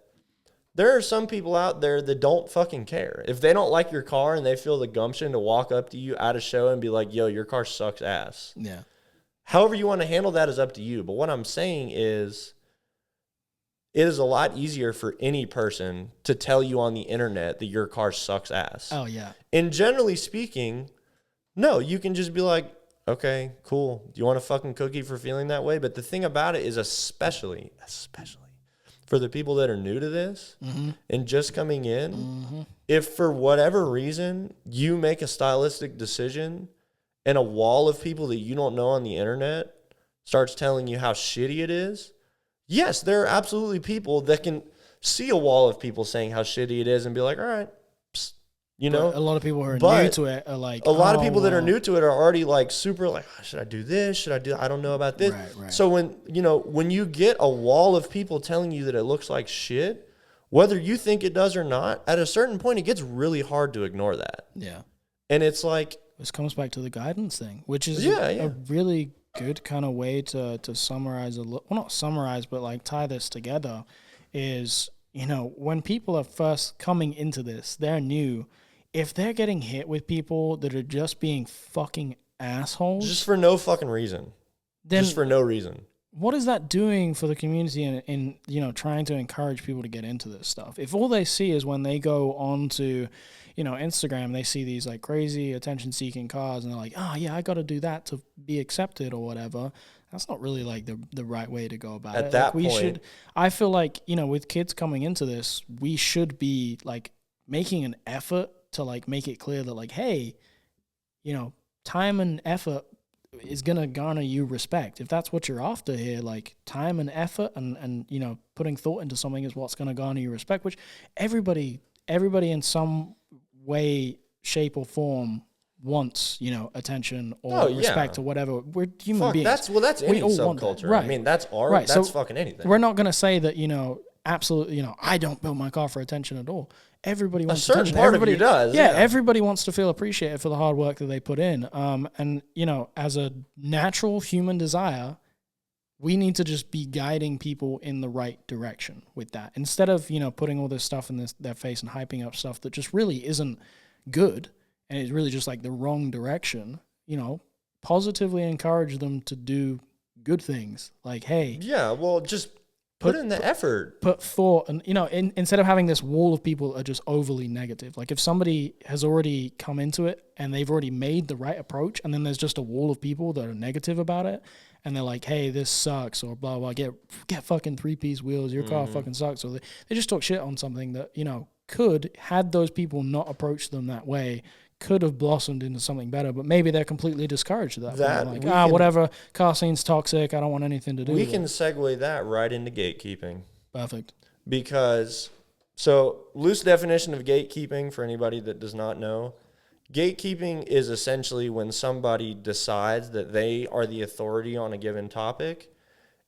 S2: there are some people out there that don't fucking care. If they don't like your car and they feel the gumption to walk up to you at a show and be like, yo, your car sucks ass.
S1: Yeah.
S2: However you want to handle that is up to you. But what I'm saying is, it is a lot easier for any person to tell you on the internet that your car sucks ass.
S1: Oh, yeah.
S2: And generally speaking, no, you can just be like, okay, cool. Do you want a fucking cookie for feeling that way? But the thing about it is, especially for the people that are new to this and just coming in, if for whatever reason you make a stylistic decision and a wall of people that you don't know on the internet starts telling you how shitty it is, yes, there are absolutely people that can see a wall of people saying how shitty it is and be like, all right, psst, you know?
S1: But a lot of people who are new to it are like,
S2: a lot of people that are new to it are already like super like, oh, should I do this? Should I do, I don't know about this.
S1: Right.
S2: So when you get a wall of people telling you that it looks like shit, whether you think it does or not, at a certain point, it gets really hard to ignore that.
S1: Yeah.
S2: And it's like,
S1: this comes back to the guidance thing, which is
S2: Yeah.
S1: a really good kind of way to summarize not summarize, but like tie this together is, when people are first coming into this, they're new. If they're getting hit with people that are just being fucking assholes,
S2: just for no fucking reason.
S1: then
S2: Just for no reason.
S1: what is that doing for the community in trying to encourage people to get into this stuff? If all they see is when they go on to Instagram, they see these like crazy attention-seeking cars, and they're like, oh yeah, I got to do that to be accepted or whatever. That's not really like the right way to go about it.
S2: At that
S1: like,
S2: point,
S1: I feel like with kids coming into this, we should be like making an effort to like make it clear that like, hey, time and effort is gonna garner you respect. If that's what you're after here, like time and effort and putting thought into something is what's gonna garner you respect, which everybody in some way, shape or form wants, attention or respect or whatever. We're human beings.
S2: That's any subculture.
S1: Right.
S2: I mean, that's art.
S1: Right.
S2: That's
S1: So
S2: fucking anything.
S1: We're not gonna say that, absolutely, I don't build my car for attention at all. Everybody wants
S2: a certain
S1: attention.
S2: part of you does.
S1: Yeah, everybody wants to feel appreciated for the hard work that they put in. And as a natural human desire, we need to just be guiding people in the right direction with that. Instead of, putting all this stuff in their face and hyping up stuff that just really isn't good and it's really just like the wrong direction, positively encourage them to do good things. Like, hey.
S2: Yeah, well, just put in the effort.
S1: Put thought, and instead of having this wall of people that are just overly negative. Like if somebody has already come into it and they've already made the right approach, and then there's just a wall of people that are negative about it, and they're like, "Hey, this sucks," or blah blah. Get fucking 3-piece wheels. Your car fucking sucks. Or they just talk shit on something that could, had those people not approached them that way, could have blossomed into something better, but maybe they're completely discouraged at that point. Like, whatever, car scene's toxic, I don't want anything to do with it.
S2: We can segue that right into gatekeeping.
S1: Perfect.
S2: Because, so, loose definition of gatekeeping for anybody that does not know, gatekeeping is essentially when somebody decides that they are the authority on a given topic,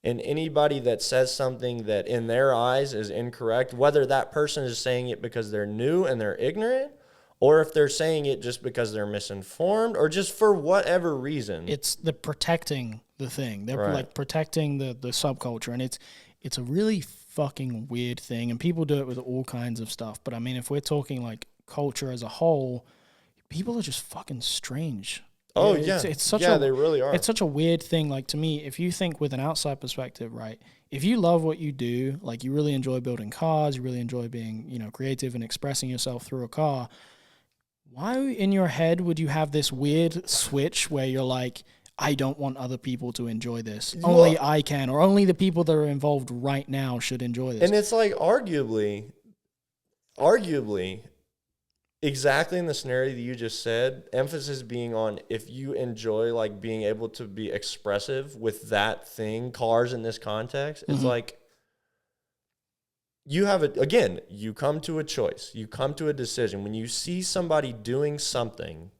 S2: and anybody that says something that in their eyes is incorrect, whether that person is saying it because they're new and they're ignorant, or if they're saying it just because they're misinformed, or just for whatever reason.
S1: It's the protecting the thing. They're like protecting the subculture, and it's a really fucking weird thing, and people do it with all kinds of stuff. But I mean, if we're talking like culture as a whole, people are just fucking strange.
S2: Oh,
S1: It's such
S2: they really are.
S1: It's such a weird thing. Like, to me, if you think with an outside perspective, right, if you love what you do, like you really enjoy building cars, you really enjoy being, creative and expressing yourself through a car, why in your head would you have this weird switch where you're like, I don't want other people to enjoy this. Only I can, or only the people that are involved right now should enjoy this.
S2: And it's like arguably, exactly in the scenario that you just said, emphasis being on if you enjoy like being able to be expressive with that thing, cars in this context, it's like you have you come to a choice, you come to a decision. When you see somebody doing something,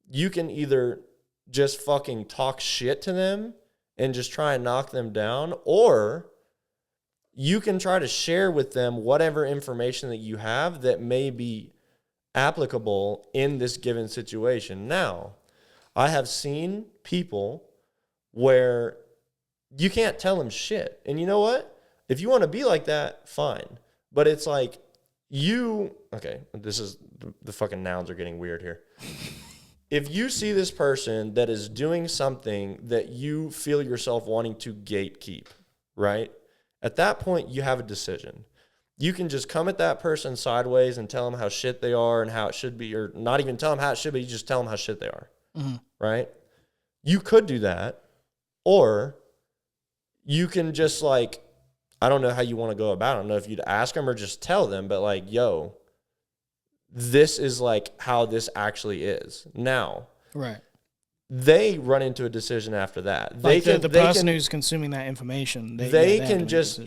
S2: you can either just fucking talk shit to them and just try and knock them down, or you can try to share with them whatever information that you have that may be applicable in this given situation. Now, I have seen people where you can't tell him shit. And you know what? If you want to be like that, fine. But it's like okay, this is, the fucking nouns are getting weird here. If you see this person that is doing something that you feel yourself wanting to gatekeep, right? At that point, you have a decision. You can just come at that person sideways and tell them how shit they are and how it should be, or not even tell them how it should be, you just tell them how shit they are, right? You could do that, or you can just like, I don't know how you want to go about it. I don't know if you'd ask them or just tell them, but like, yo, this is like how this actually is. Now,
S1: right.
S2: They run into a decision after that.
S1: Like the person who's consuming that information,
S2: they can just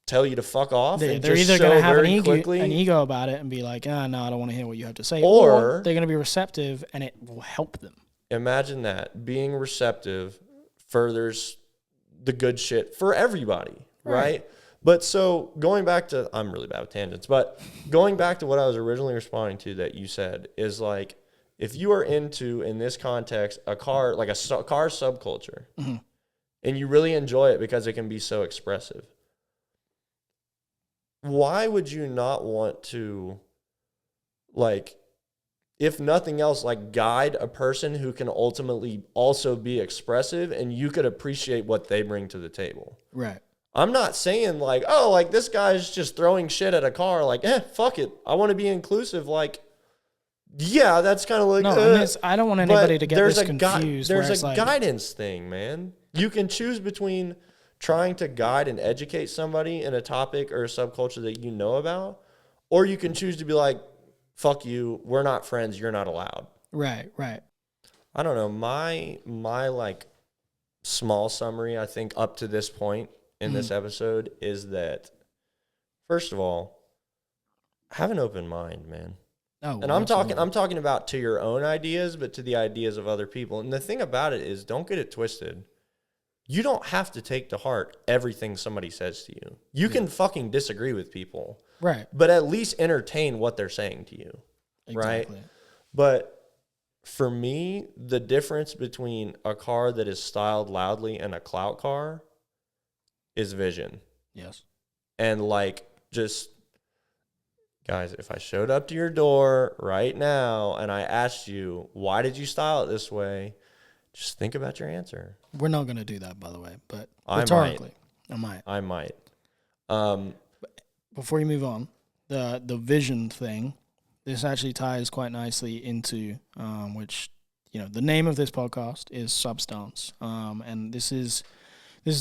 S2: tell you to fuck off.
S1: They're either going to have an ego about it and be like, no, I don't want to hear what you have to say. Or they're going to be receptive and it will help them.
S2: Imagine that. Being receptive furthers the good shit for everybody, right? But so going back to, I'm really bad with tangents, but going back to what I was originally responding to that you said is like, if you are into, in this context, a car, like a car subculture, and you really enjoy it because it can be so expressive, why would you not want to, like, if nothing else, like guide a person who can ultimately also be expressive and you could appreciate what they bring to the table?
S1: Right.
S2: I'm not saying like, oh, like this guy's just throwing shit at a car. Like, fuck it. I want to be inclusive. Like, yeah, that's kind of like,
S1: no, I don't want anybody to get this confused.
S2: There's a guidance thing, man. You can choose between trying to guide and educate somebody in a topic or a subculture that you know about, or you can choose to be like, fuck you, we're not friends, you're not allowed.
S1: Right.
S2: I don't know. My like small summary, I think, up to this point in this episode is that, first of all, have an open mind, man.
S1: Oh,
S2: and I'm talking about to your own ideas, but to the ideas of other people. And the thing about it is, don't get it twisted. You don't have to take to heart everything somebody says to you. You can fucking disagree with people.
S1: Right.
S2: But at least entertain what they're saying to you. Exactly. Right? But for me, the difference between a car that is styled loudly and a clout car is vision.
S1: Yes.
S2: And like, just, guys, if I showed up to your door right now and I asked you, why did you style it this way? Just think about your answer.
S1: We're not going to do that, by the way, but rhetorically, I might. Before you move on, the vision thing, this actually ties quite nicely into which, you know, the name of this podcast is Substance, and this is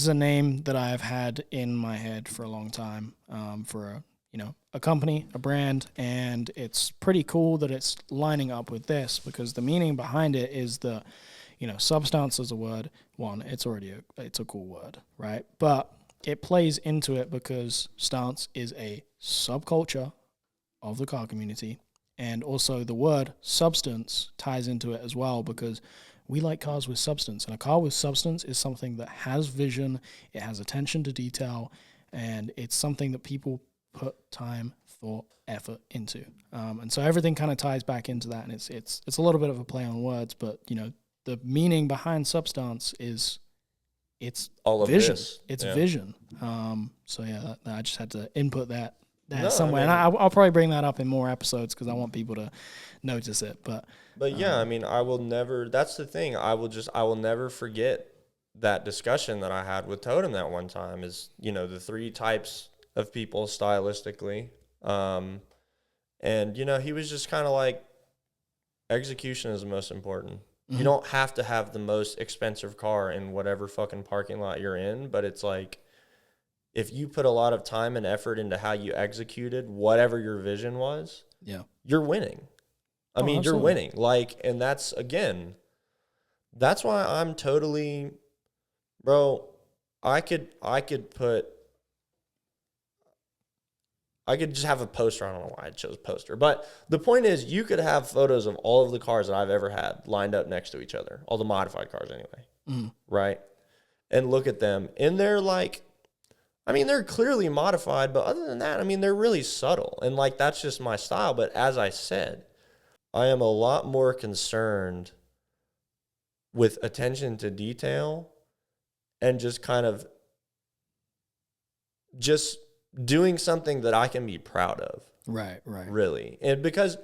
S1: a name that I have had in my head for a long time, for a company, a brand, and it's pretty cool that it's lining up with this, because the meaning behind it is substance as a word. One, it's a cool word, right? But it plays into it because stance is a subculture of the car community, and also the word substance ties into it as well, because we like cars with substance, and a car with substance is something that has vision, it has attention to detail, and it's something that people put time, thought, effort into. And so everything kind of ties back into that, and it's a little bit of a play on words, but the meaning behind substance is it's all of vision. It's vision. So yeah, I just had to input that somewhere, and I'll probably bring that up in more episodes because I want people to notice it. But
S2: yeah, I mean, I will never. That's the thing. I will never forget that discussion that I had with Totem that one time. Is the three types of people stylistically, and he was just kind of like, execution is the most important. You don't have to have the most expensive car in whatever fucking parking lot you're in, but it's like, if you put a lot of time and effort into how you executed whatever your vision was, you're winning. I mean, absolutely. You're winning. Like, and that's why I'm totally, bro, I could just have a poster. I don't know why I chose poster. But the point is, you could have photos of all of the cars that I've ever had lined up next to each other. All the modified cars anyway. Right? And look at them. And they're like, I mean, they're clearly modified. But other than that, I mean, they're really subtle. And like, that's just my style. But as I said, I am a lot more concerned with attention to detail and just kind of just doing something that I can be proud of.
S1: Right.
S2: Really. And because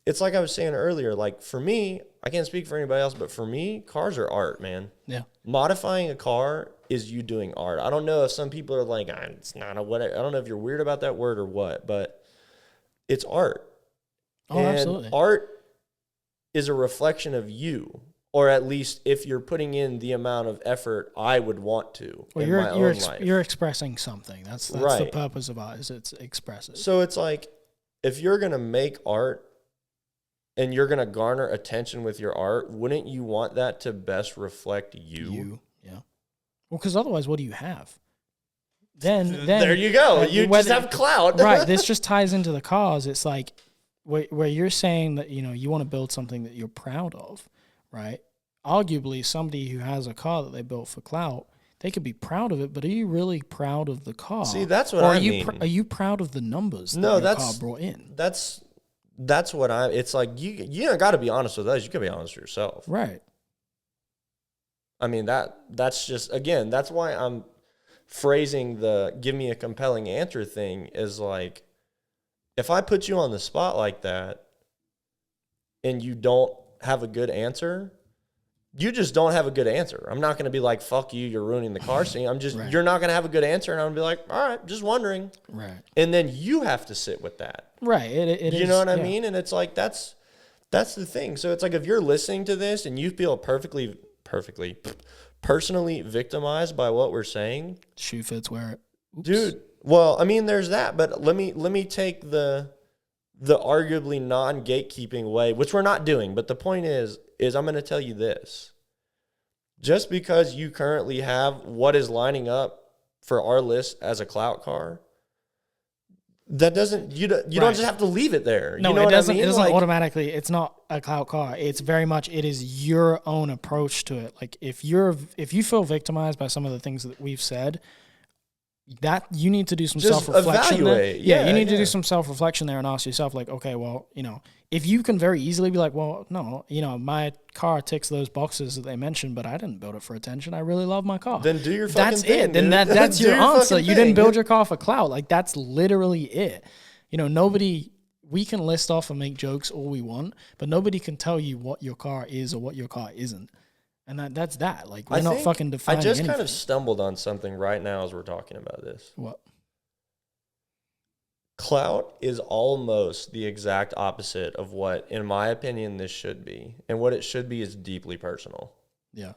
S2: it's like I was saying earlier, like for me, I can't speak for anybody else, but for me, cars are art, man.
S1: Yeah.
S2: Modifying a car is you doing art. I don't know if some people are like, it's not a what. I don't know if you're weird about that word or what, but it's art.
S1: Oh,
S2: and
S1: absolutely.
S2: Art is a reflection of you, or at least if you're putting in the amount of effort I would want to in my own life.
S1: You're expressing something. That's
S2: Right.
S1: the purpose of art, is it's expressive.
S2: So it's like, if you're going to make art and you're going to garner attention with your art, wouldn't you want that to best reflect you?
S1: Yeah. Well, because otherwise, what do you have? Then
S2: there you go. You just have clout.
S1: Right. This just ties into the cause. It's like where you're saying that, you know, you want to build something that you're proud of, right? Arguably, somebody who has a car that they built for clout, they could be proud of it, but are you really proud of the car?
S2: See, that's what
S1: or
S2: I mean.
S1: Are you proud of the numbers that your car brought in?
S2: That's what it's like. You got to be honest with us. You got to be honest with yourself.
S1: Right.
S2: I mean, that's just, again, that's why I'm phrasing the give me a compelling answer thing is like, if I put you on the spot like that and you don't have a good answer, you just don't have a good answer. I'm not going to be like, fuck you, you're ruining the car scene. I'm just,
S1: Right.
S2: You're not going to have a good answer. And I'm going to be like, all right, just wondering.
S1: Right.
S2: And then you have to sit with that.
S1: Right. It
S2: You
S1: is,
S2: know what I
S1: yeah.
S2: mean? And it's like, that's the thing. So it's like, if you're listening to this and you feel personally victimized by what we're saying,
S1: Shoe fits, wear it. Oops.
S2: dude. Well, I mean, there's that, but let me take the arguably non-gatekeeping way, which we're not doing. But the point is I'm going to tell you this: just because you currently have what is lining up for our list as a clout car, that doesn't you don't just have to leave it there.
S1: No,
S2: you know
S1: it
S2: what
S1: doesn't.
S2: I mean?
S1: It doesn't
S2: Like,
S1: automatically. It's not a clout car. It's very much. It is your own approach to it. Like if you feel victimized by some of the things that we've said, that you need to do some
S2: Just
S1: self-reflection there.
S2: evaluate.
S1: Yeah, you need to
S2: Yeah.
S1: do some self-reflection there and ask yourself, like, okay, well, you know, if you can very easily be like, well, no, you know, my car ticks those boxes that they mentioned, but I didn't build it for attention. I really love my car.
S2: Then do your fucking
S1: That's
S2: thing,
S1: it. Then
S2: dude.
S1: that's
S2: Do
S1: your answer.
S2: fucking
S1: You didn't
S2: thing.
S1: build your car for clout. Like that's literally it. You know, we can list off and make jokes all we want, but nobody can tell you what your car is or what your car isn't. And that's that. Like, we're not fucking defining
S2: I just
S1: anything.
S2: kind of stumbled on something right now as we're talking about this.
S1: What?
S2: Clout is almost the exact opposite of what, in my opinion, this should be. And what it should be is deeply personal.
S1: Yeah.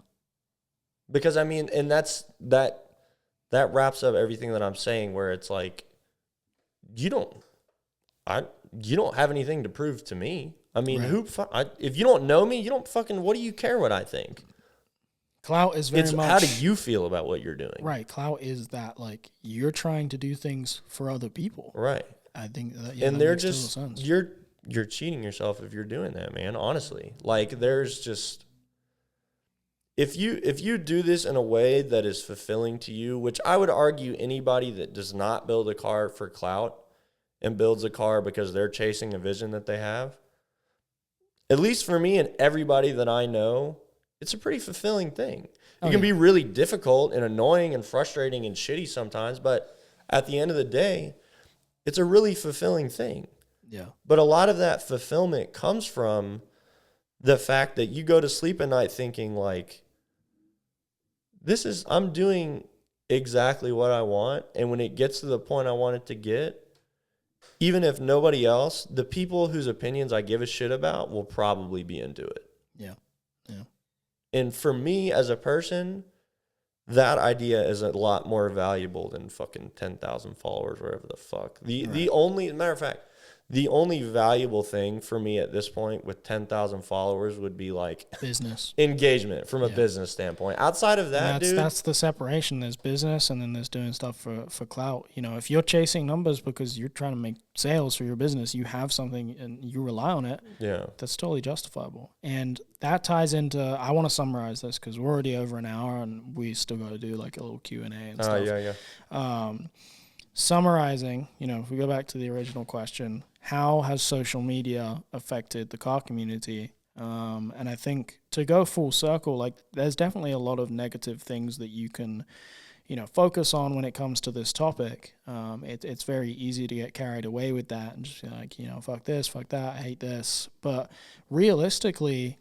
S2: Because, I mean, and that wraps up everything that I'm saying, where it's like, you don't have anything to prove to me. I mean,
S1: Right.
S2: if you don't know me, you don't fucking, what do you care what I think?
S1: Clout is very
S2: It's
S1: much.
S2: how do you feel about what you're doing?
S1: Right. Clout is that, like, you're trying to do things for other people.
S2: Right.
S1: I think that,
S2: And
S1: that
S2: they're
S1: makes total
S2: just,
S1: sense.
S2: you're cheating yourself if you're doing that, man. Honestly, like there's just, if you do this in a way that is fulfilling to you, which I would argue anybody that does not build a car for clout and builds a car because they're chasing a vision that they have, at least for me and everybody that I know, it's a pretty fulfilling thing. It can be really difficult and annoying and frustrating and shitty sometimes, but at the end of the day, it's a really fulfilling thing.
S1: Yeah.
S2: But a lot of that fulfillment comes from the fact that you go to sleep at night thinking like, I'm doing exactly what I want. And when it gets to the point I want it to get, even if nobody else, the people whose opinions I give a shit about will probably be into it.
S1: Yeah. Yeah.
S2: And for me as a person, that idea is a lot more valuable than fucking 10,000 followers, wherever the fuck. The only, matter of fact, the only valuable thing for me at this point with 10,000 followers would be like
S1: Business.
S2: engagement from a business standpoint. Outside of that, dude,
S1: That's the separation. There's business and then there's doing stuff for clout. You know, if you're chasing numbers because you're trying to make sales for your business, you have something and you rely on it.
S2: yeah.
S1: That's totally justifiable. And that ties into, I want to summarize this because we're already over an hour and we still got to do like a little Q&A and stuff.
S2: Yeah.
S1: Summarizing, you know, if we go back to the original question, how has social media affected the car community And I think to go full circle, like there's definitely a lot of negative things that you can, focus on when it comes to this topic. It's very easy to get carried away with that and just be like, fuck this, fuck that, I hate this. But realistically,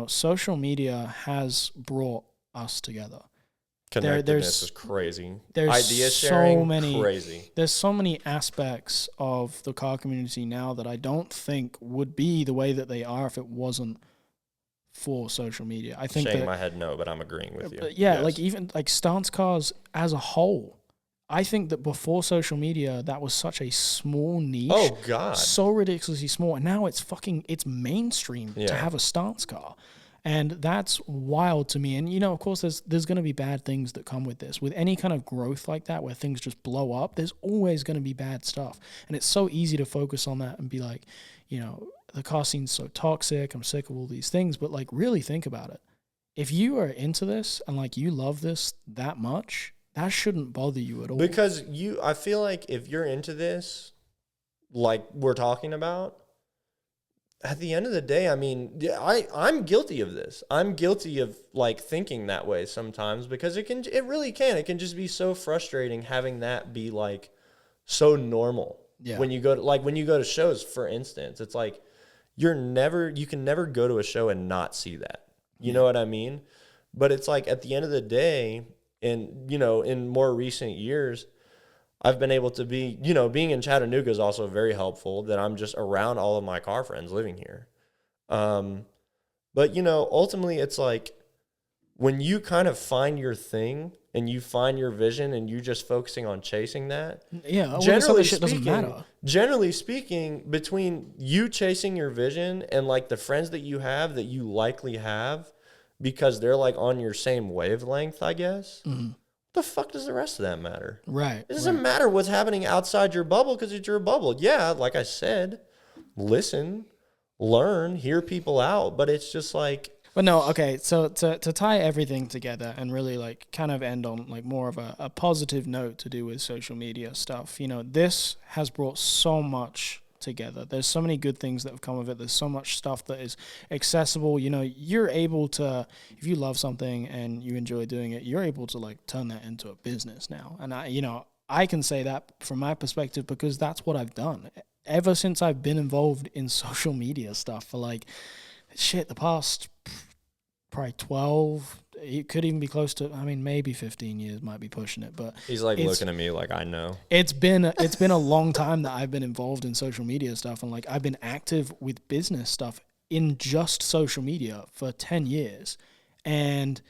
S1: social media has brought us together.
S2: Connectedness is crazy.
S1: There's
S2: idea sharing,
S1: crazy. There's so many aspects of the car community now that I don't think would be the way that they are if it wasn't for social media. I think
S2: shaking my head no, but I'm agreeing with you.
S1: Yeah, yes. Like even like stance cars as a whole. I think that before social media, that was such a small niche.
S2: Oh God,
S1: so ridiculously small, and now it's mainstream to have a stance car. And that's wild to me. And, of course, there's going to be bad things that come with this. With any kind of growth like that where things just blow up, there's always going to be bad stuff. And it's so easy to focus on that and be like, the car scene's so toxic. I'm sick of all these things. But, like, really think about it. If you are into this and, like, you love this that much, that shouldn't bother you at all.
S2: Because I feel like if you're into this, like we're talking about, at the end of the day, I mean, I'm guilty of this. I'm guilty of like thinking that way sometimes because it really can. It can just be so frustrating having that be like so normal. Yeah. When you go to shows, for instance, it's like you can never go to a show and not see that. You know what I mean? But it's like at the end of the day, and in more recent years, I've been able to be, being in Chattanooga is also very helpful that I'm just around all of my car friends living here. But, ultimately it's like when you kind of find your thing and you find your vision and you're just focusing on chasing that.
S1: Yeah, generally shit doesn't matter.
S2: Generally speaking, between you chasing your vision and like the friends that you have that you likely have because they're like on your same wavelength, I guess. Mm-hmm. The fuck does the rest of that matter?
S1: Right.
S2: It doesn't matter what's happening outside your bubble because it's your bubble. Yeah, like I said, listen, learn, hear people out, but it's just like...
S1: But no, okay, so to tie everything together and really like kind of end on like more of a positive note to do with social media stuff, this has brought so much together. There's so many good things that have come of it. There's so much stuff that is accessible. You're able to, if you love something and you enjoy doing it, you're able to like turn that into a business now. And I can say that from my perspective because that's what I've done ever since I've been involved in social media stuff for like the past probably 12. It could even be close to, maybe 15 years, might be pushing it, but
S2: he's like looking at me like I know.
S1: It's been a long time that I've been involved in social media stuff, and like I've been active with business stuff in just social media for 10 years, and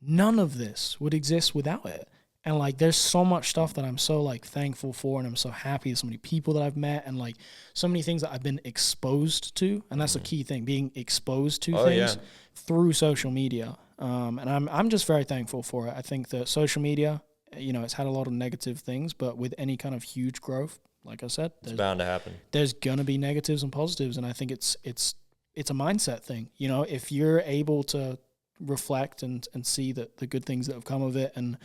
S1: none of this would exist without it. And like there's so much stuff that I'm so like thankful for, and I'm so happy. There's so many people that I've met, and like so many things that I've been exposed to, and that's the key thing, being exposed to things through social media. And I'm just very thankful for it. I think that social media, it's had a lot of negative things, but with any kind of huge growth, like I said,
S2: it's bound to happen.
S1: There's gonna be negatives and positives, and I think it's a mindset thing. If you're able to reflect and see that the good things that have come of it, and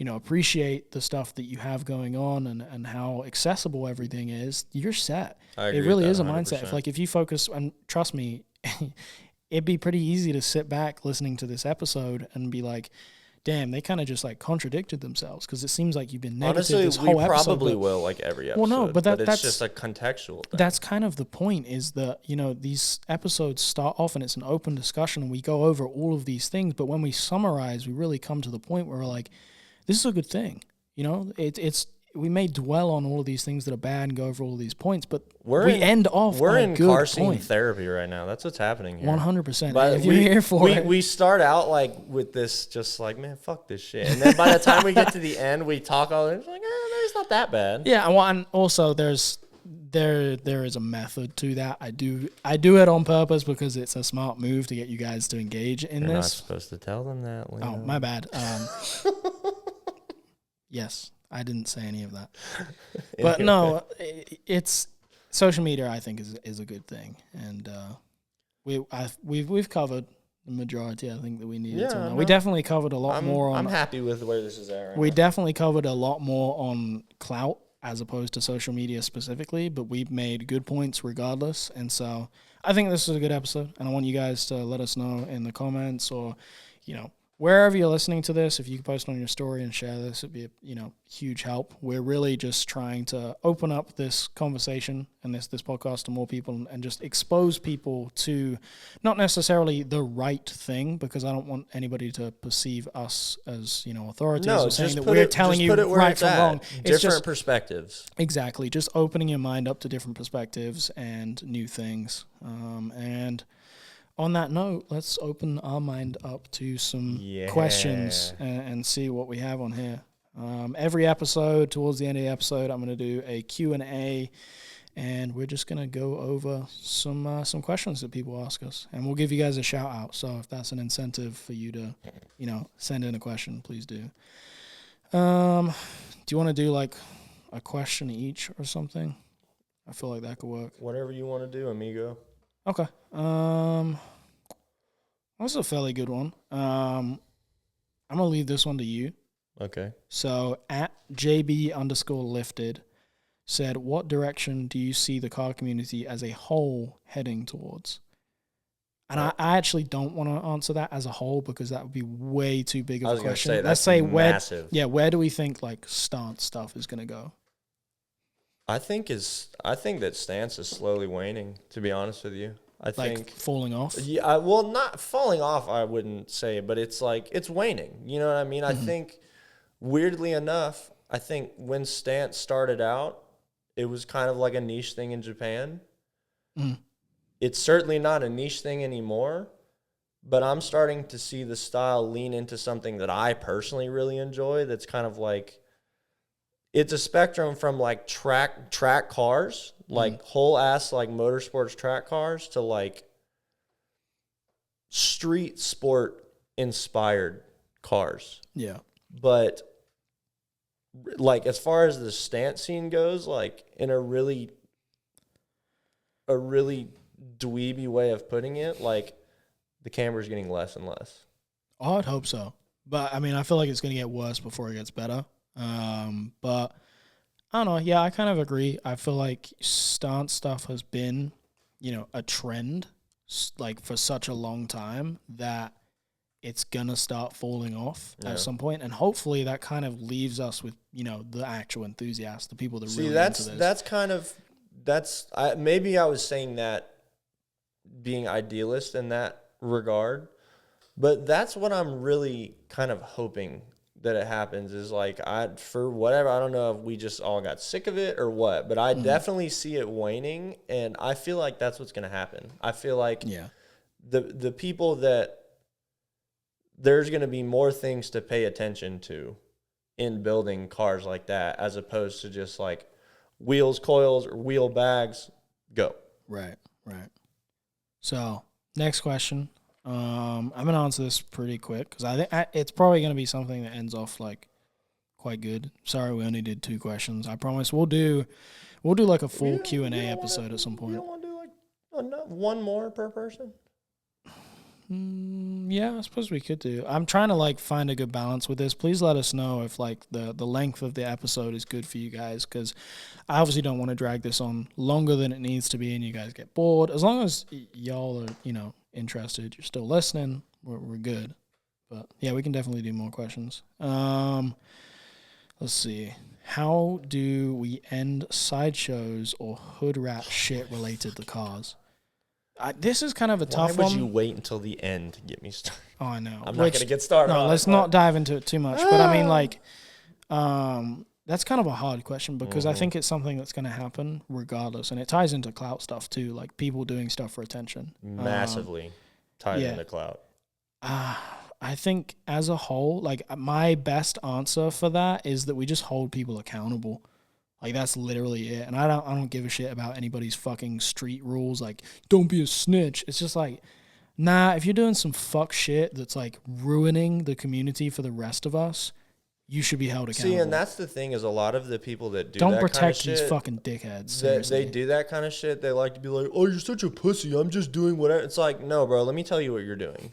S1: appreciate the stuff that you have going on and how accessible everything is, you're set. It really is a mindset. If you focus, and trust me, it'd be pretty easy to sit back listening to this episode and be like, damn, they kind of just like contradicted themselves, because it seems like you've been negative this whole episode.
S2: Honestly, we probably will, like every episode.
S1: Well, no, but
S2: that's just a contextual thing.
S1: That's kind of the point, is that, these episodes start off and it's an open discussion and we go over all of these things, but when we summarize, we really come to the point where we're like, this is a good thing. We may dwell on all of these things that are bad and go over all of these points, but we end off on a good point. We're in car scene
S2: therapy right now. That's what's happening here.
S1: 100%. If you're here for it.
S2: We start out like with this, just like, man, fuck this shit. And then by the time we get to the end, we talk all this, like, it's not that bad.
S1: Yeah, and also there is a method to that. I do it on purpose because it's a smart move to get you guys to engage in this.
S2: You're not supposed to tell them that, Leo.
S1: Oh, my bad. Yes. I didn't say any of that. But no, it's social media, I think, is a good thing. And we've covered the majority, I think, that we needed to know. No. We definitely covered a lot more on...
S2: I'm happy with where this is at right
S1: We
S2: now.
S1: definitely covered a lot more on clout as opposed to social media specifically, but we've made good points regardless. And so I think this is a good episode, and I want you guys to let us know in the comments or, wherever you're listening to this. If you could post on your story and share this, it'd be a huge help. We're really just trying to open up this conversation and this podcast to more people and just expose people to not necessarily the right thing, because I don't want anybody to perceive us as authorities or saying that we're telling you right from wrong.
S2: It's different perspectives.
S1: Exactly, just opening your mind up to different perspectives and new things. And on that note, let's open our mind up to some questions and see what we have on here. Every episode, towards the end of the episode, I'm going to do a Q&A, and we're just going to go over some questions that people ask us, and we'll give you guys a shout out. So if that's an incentive for you to, send in a question, please do. Do you want to do like a question each or something? I feel like that could work.
S2: Whatever you want to do, amigo.
S1: Okay. That's a fairly good one. I'm going to leave this one to you.
S2: Okay.
S1: So, at JB_lifted said, what direction do you see the car community as a whole heading towards? And I actually don't want to answer that as a whole, because that would be way too big of a question. Let's say
S2: massive.
S1: Where do we think like stance stuff is going to go?
S2: I think that stance is slowly waning, to be honest with you. I think
S1: falling off.
S2: Yeah, well, not falling off, I wouldn't say, but it's like it's waning. You know what I mean? Mm-hmm. I think, weirdly enough, I think when stance started out, it was kind of like a niche thing in Japan. Mm. It's certainly not a niche thing anymore, but I'm starting to see the style lean into something that I personally really enjoy. That's kind of like, it's a spectrum from like track cars, like whole ass like motorsports track cars, to like street sport inspired cars.
S1: Yeah.
S2: But like as far as the stance scene goes, like in a really dweeby way of putting it, like the camera's getting less and less.
S1: Oh, I'd hope so. But I mean, I feel like it's going to get worse before it gets better. But I don't know. Yeah, I kind of agree. I feel like stance stuff has been, a trend like for such a long time that it's gonna start falling off at some point, and hopefully that kind of leaves us with the actual enthusiasts, the people that really into this. Maybe I was saying that being idealist in that regard, but that's what I'm really kind of hoping that it happens, is like for whatever, I don't know if we just all got sick of it or what, but I definitely see it waning, and I feel like that's what's going to happen. I feel like the people that there's going to be more things to pay attention to in building cars like that, as opposed to just like wheels, coils, or wheel bags, go. Right. So next question. I'm going to answer this pretty quick, because I think it's probably going to be something that ends off like quite good. Sorry, we only did 2 questions. I promise we'll do like a full Q&A episode at some point.
S2: You don't want to do like one more per person?
S1: Yeah, I suppose we could do. I'm trying to like find a good balance with this. Please let us know if like the length of the episode is good for you guys, because I obviously don't want to drag this on longer than it needs to be and you guys get bored. As long as y'all are, interested, you're still listening, we're good. But yeah, we can definitely do more questions. Let's see. How do we end sideshows or hood rat shit related to cars? This is kind of a tough one.
S2: Why would you wait until the end to get me started?
S1: Oh, I know.
S2: I'm not going to get started.
S1: No, let's not dive into it too much. But I mean, like, that's kind of a hard question, because I think it's something that's going to happen regardless. And it ties into clout stuff too, like people doing stuff for attention.
S2: Massively tied into clout.
S1: I think as a whole, like my best answer for that is that we just hold people accountable. Like that's literally it. And I don't give a shit about anybody's fucking street rules. Like, don't be a snitch. It's just like, nah, if you're doing some fuck shit that's like ruining the community for the rest of us, you should be held accountable.
S2: See, and that's the thing, is a lot of the people that
S1: don't
S2: that
S1: protect
S2: kind of shit,
S1: these fucking dickheads. Seriously.
S2: They do that kind of shit. They like to be like, oh, you're such a pussy, I'm just doing whatever. It's like, no, bro, let me tell you what you're doing.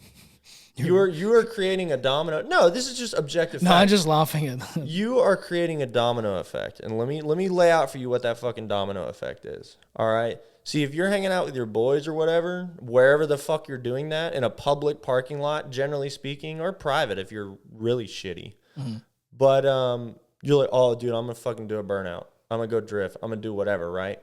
S2: You are creating a domino. No, this is just objective
S1: No,
S2: fact.
S1: I'm just laughing at
S2: You are creating a domino effect. And let me lay out for you what that fucking domino effect is. All right? See, if you're hanging out with your boys or whatever, wherever the fuck you're doing that, in a public parking lot, generally speaking, or private if you're really shitty.
S1: Mm-hmm.
S2: But you're like, oh, dude, I'm going to fucking do a burnout. I'm going to go drift. I'm going to do whatever, right?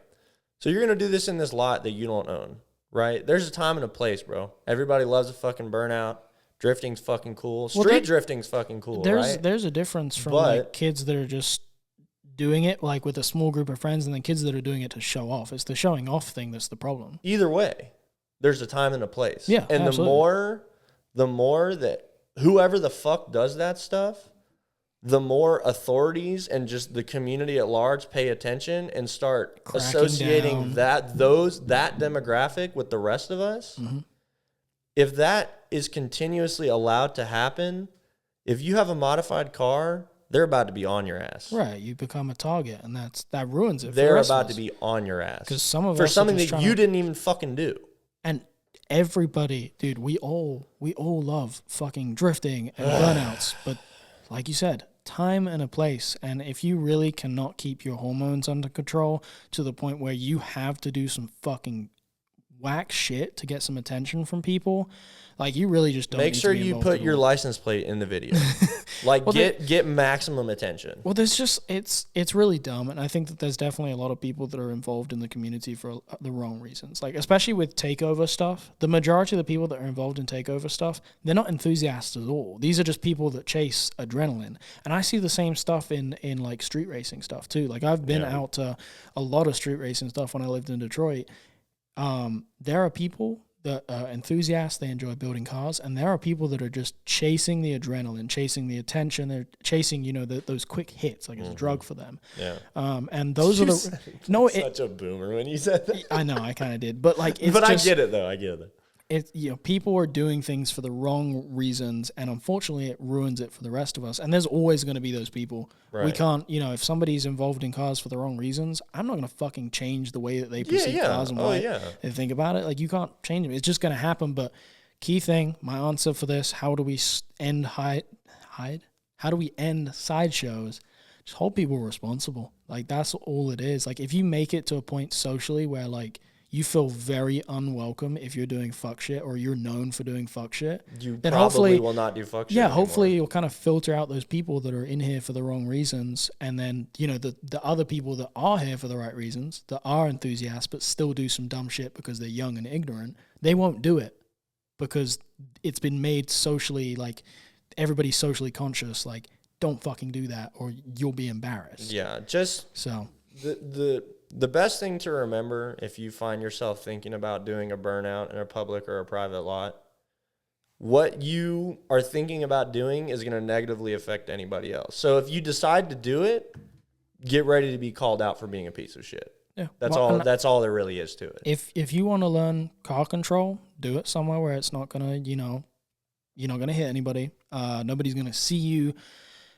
S2: So you're going to do this in this lot that you don't own, right? There's a time and a place, bro. Everybody loves a fucking burnout. Drifting's fucking cool. Street drifting's fucking cool, right?
S1: There's a difference from like kids that are just doing it like with a small group of friends and then kids that are doing it to show off. It's the showing off thing that's the problem.
S2: Either way, there's a time and a place.
S1: Yeah,
S2: and
S1: absolutely.
S2: the more that whoever the fuck does that stuff, the more authorities and just the community at large pay attention and start associating that demographic with the rest of us.
S1: Mm-hmm.
S2: If that is continuously allowed to happen, if you have a modified car, they're about to be on your ass.
S1: Right, you become a target, and that ruins it.
S2: They're about to be on your ass
S1: because some of
S2: for
S1: us
S2: something that you didn't even fucking do.
S1: And everybody, dude, we all love fucking drifting and burnouts, but like you said, time and a place. And if you really cannot keep your hormones under control to the point where you have to do some fucking whack shit to get some attention from people, like you really just don't
S2: make sure you put your license plate in the video. Like get maximum attention.
S1: Well, there's just it's really dumb, and I think that there's definitely a lot of people that are involved in the community for the wrong reasons. Like especially with takeover stuff, the majority of the people that are involved in takeover stuff, they're not enthusiasts at all. These are just people that chase adrenaline, and I see the same stuff in like street racing stuff too. Like I've been out to a lot of street racing stuff when I lived in Detroit. There are people that are enthusiasts, they enjoy building cars, and there are people that are just chasing the adrenaline, chasing the attention, they're chasing, those quick hits, like it's a drug for them.
S2: Yeah.
S1: And those are the... No,
S2: such a boomer when you said that.
S1: I know, I kind of did, but like it's
S2: But
S1: just,
S2: I get it, though, I get it.
S1: It's, people are doing things for the wrong reasons, and unfortunately it ruins it for the rest of us. And there's always going to be those people. Right. We can't, if somebody's involved in cars for the wrong reasons, I'm not going to fucking change the way that they perceive cars and why they think about it. Like, you can't change it. It's just going to happen. But key thing, my answer for this, how do we end how do we end sideshows? Just hold people responsible. Like, that's all it is. Like, if you make it to a point socially where, like, you feel very unwelcome if you're doing fuck shit or you're known for doing fuck shit,
S2: you then probably will not do fuck shit anymore.
S1: Hopefully you'll kind of filter out those people that are in here for the wrong reasons, and then the other people that are here for the right reasons, that are enthusiasts but still do some dumb shit because they're young and ignorant, they won't do it because it's been made socially, like everybody's socially conscious, like don't fucking do that or you'll be embarrassed.
S2: Yeah, just
S1: so
S2: the best thing to remember if you find yourself thinking about doing a burnout in a public or a private lot, what you are thinking about doing is going to negatively affect anybody else. So if you decide to do it, get ready to be called out for being a piece of shit.
S1: Yeah.
S2: That's all there really is to it.
S1: If you want to learn car control, do it somewhere where it's not going to, you're not going to hit anybody. Nobody's going to see you.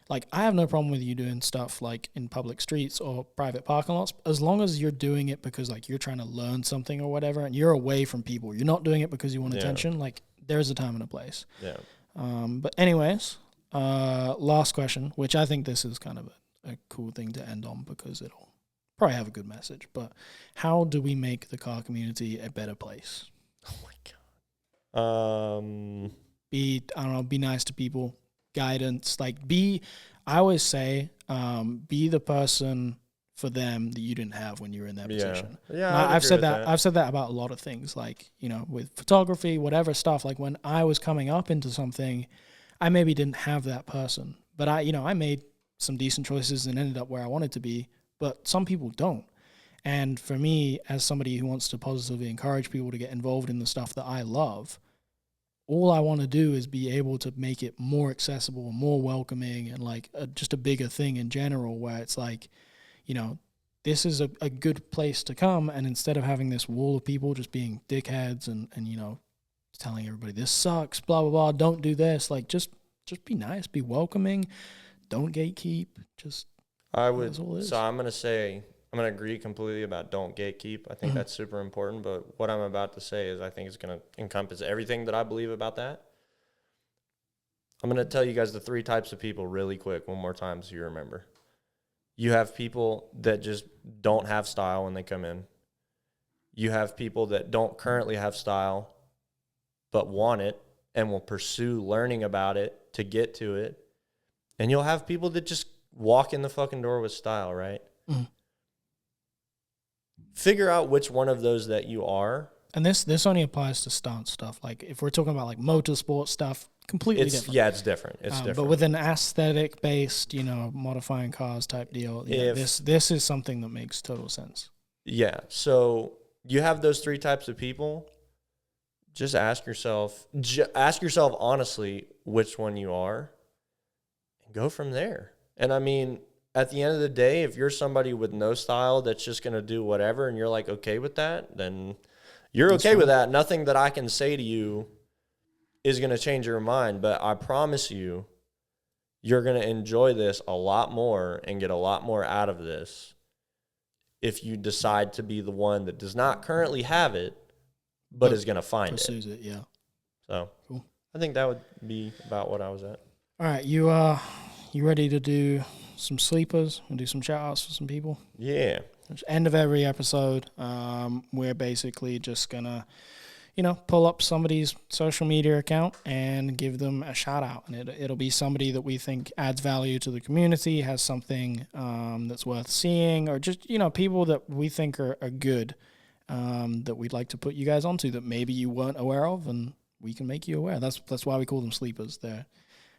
S1: Like, I have no problem with you doing stuff like in public streets or private parking lots, as long as you're doing it because like you're trying to learn something or whatever, and you're away from people. You're not doing it because you want attention. Like, there's a time and a place.
S2: Yeah.
S1: But anyways, last question, which I think this is kind of a cool thing to end on because it'll probably have a good message. But how do we make the car community a better place?
S2: Oh my God.
S1: Be nice to people. Guidance, like I always say, be the person for them that you didn't have when you were in their position.
S2: Yeah,
S1: I've said that. I've said that about a lot of things, like with photography, whatever stuff. Like when I was coming up into something, I maybe didn't have that person, but I made some decent choices and ended up where I wanted to be. But some people don't, and for me, as somebody who wants to positively encourage people to get involved in the stuff that I love, all I want to do is be able to make it more accessible, more welcoming, and like just a bigger thing in general where it's like, this is a good place to come. And instead of having this wall of people just being dickheads and telling everybody this sucks, blah, blah, blah, don't do this. Like, just be nice, be welcoming. Don't gatekeep. So I'm
S2: going to agree completely about don't gatekeep. I think that's super important. But what I'm about to say is I think it's going to encompass everything that I believe about that. I'm going to tell you guys the 3 types of people really quick one more time so you remember. You have people that just don't have style when they come in. You have people that don't currently have style but want it and will pursue learning about it to get to it. And you'll have people that just walk in the fucking door with style, right?
S1: Mm.
S2: Figure out which one of those that you are.
S1: And this only applies to stunt stuff. Like if we're talking about like motorsport stuff, completely different.
S2: Yeah, it's different. It's different.
S1: But with an aesthetic based, modifying cars type deal, this is something that makes total sense.
S2: Yeah. So you have those 3 types of people. Just ask yourself honestly which one you are and go from there. And I mean, at the end of the day, if you're somebody with no style that's just going to do whatever and you're like okay with that, then you're okay with that. Nothing that I can say to you is going to change your mind, but I promise you, you're going to enjoy this a lot more and get a lot more out of this if you decide to be the one that does not currently have it, but is going to find
S1: pursues it. Yeah.
S2: So
S1: cool.
S2: I think that would be about what I was at.
S1: All right. You ready to do some sleepers and do some shout outs for some people?
S2: Yeah.
S1: End of every episode, we're basically just going to, pull up somebody's social media account and give them a shout out. And it'll be somebody that we think adds value to the community, has something that's worth seeing, or just, people that we think are good, that we'd like to put you guys onto that maybe you weren't aware of, and we can make you aware. That's why we call them sleepers. They're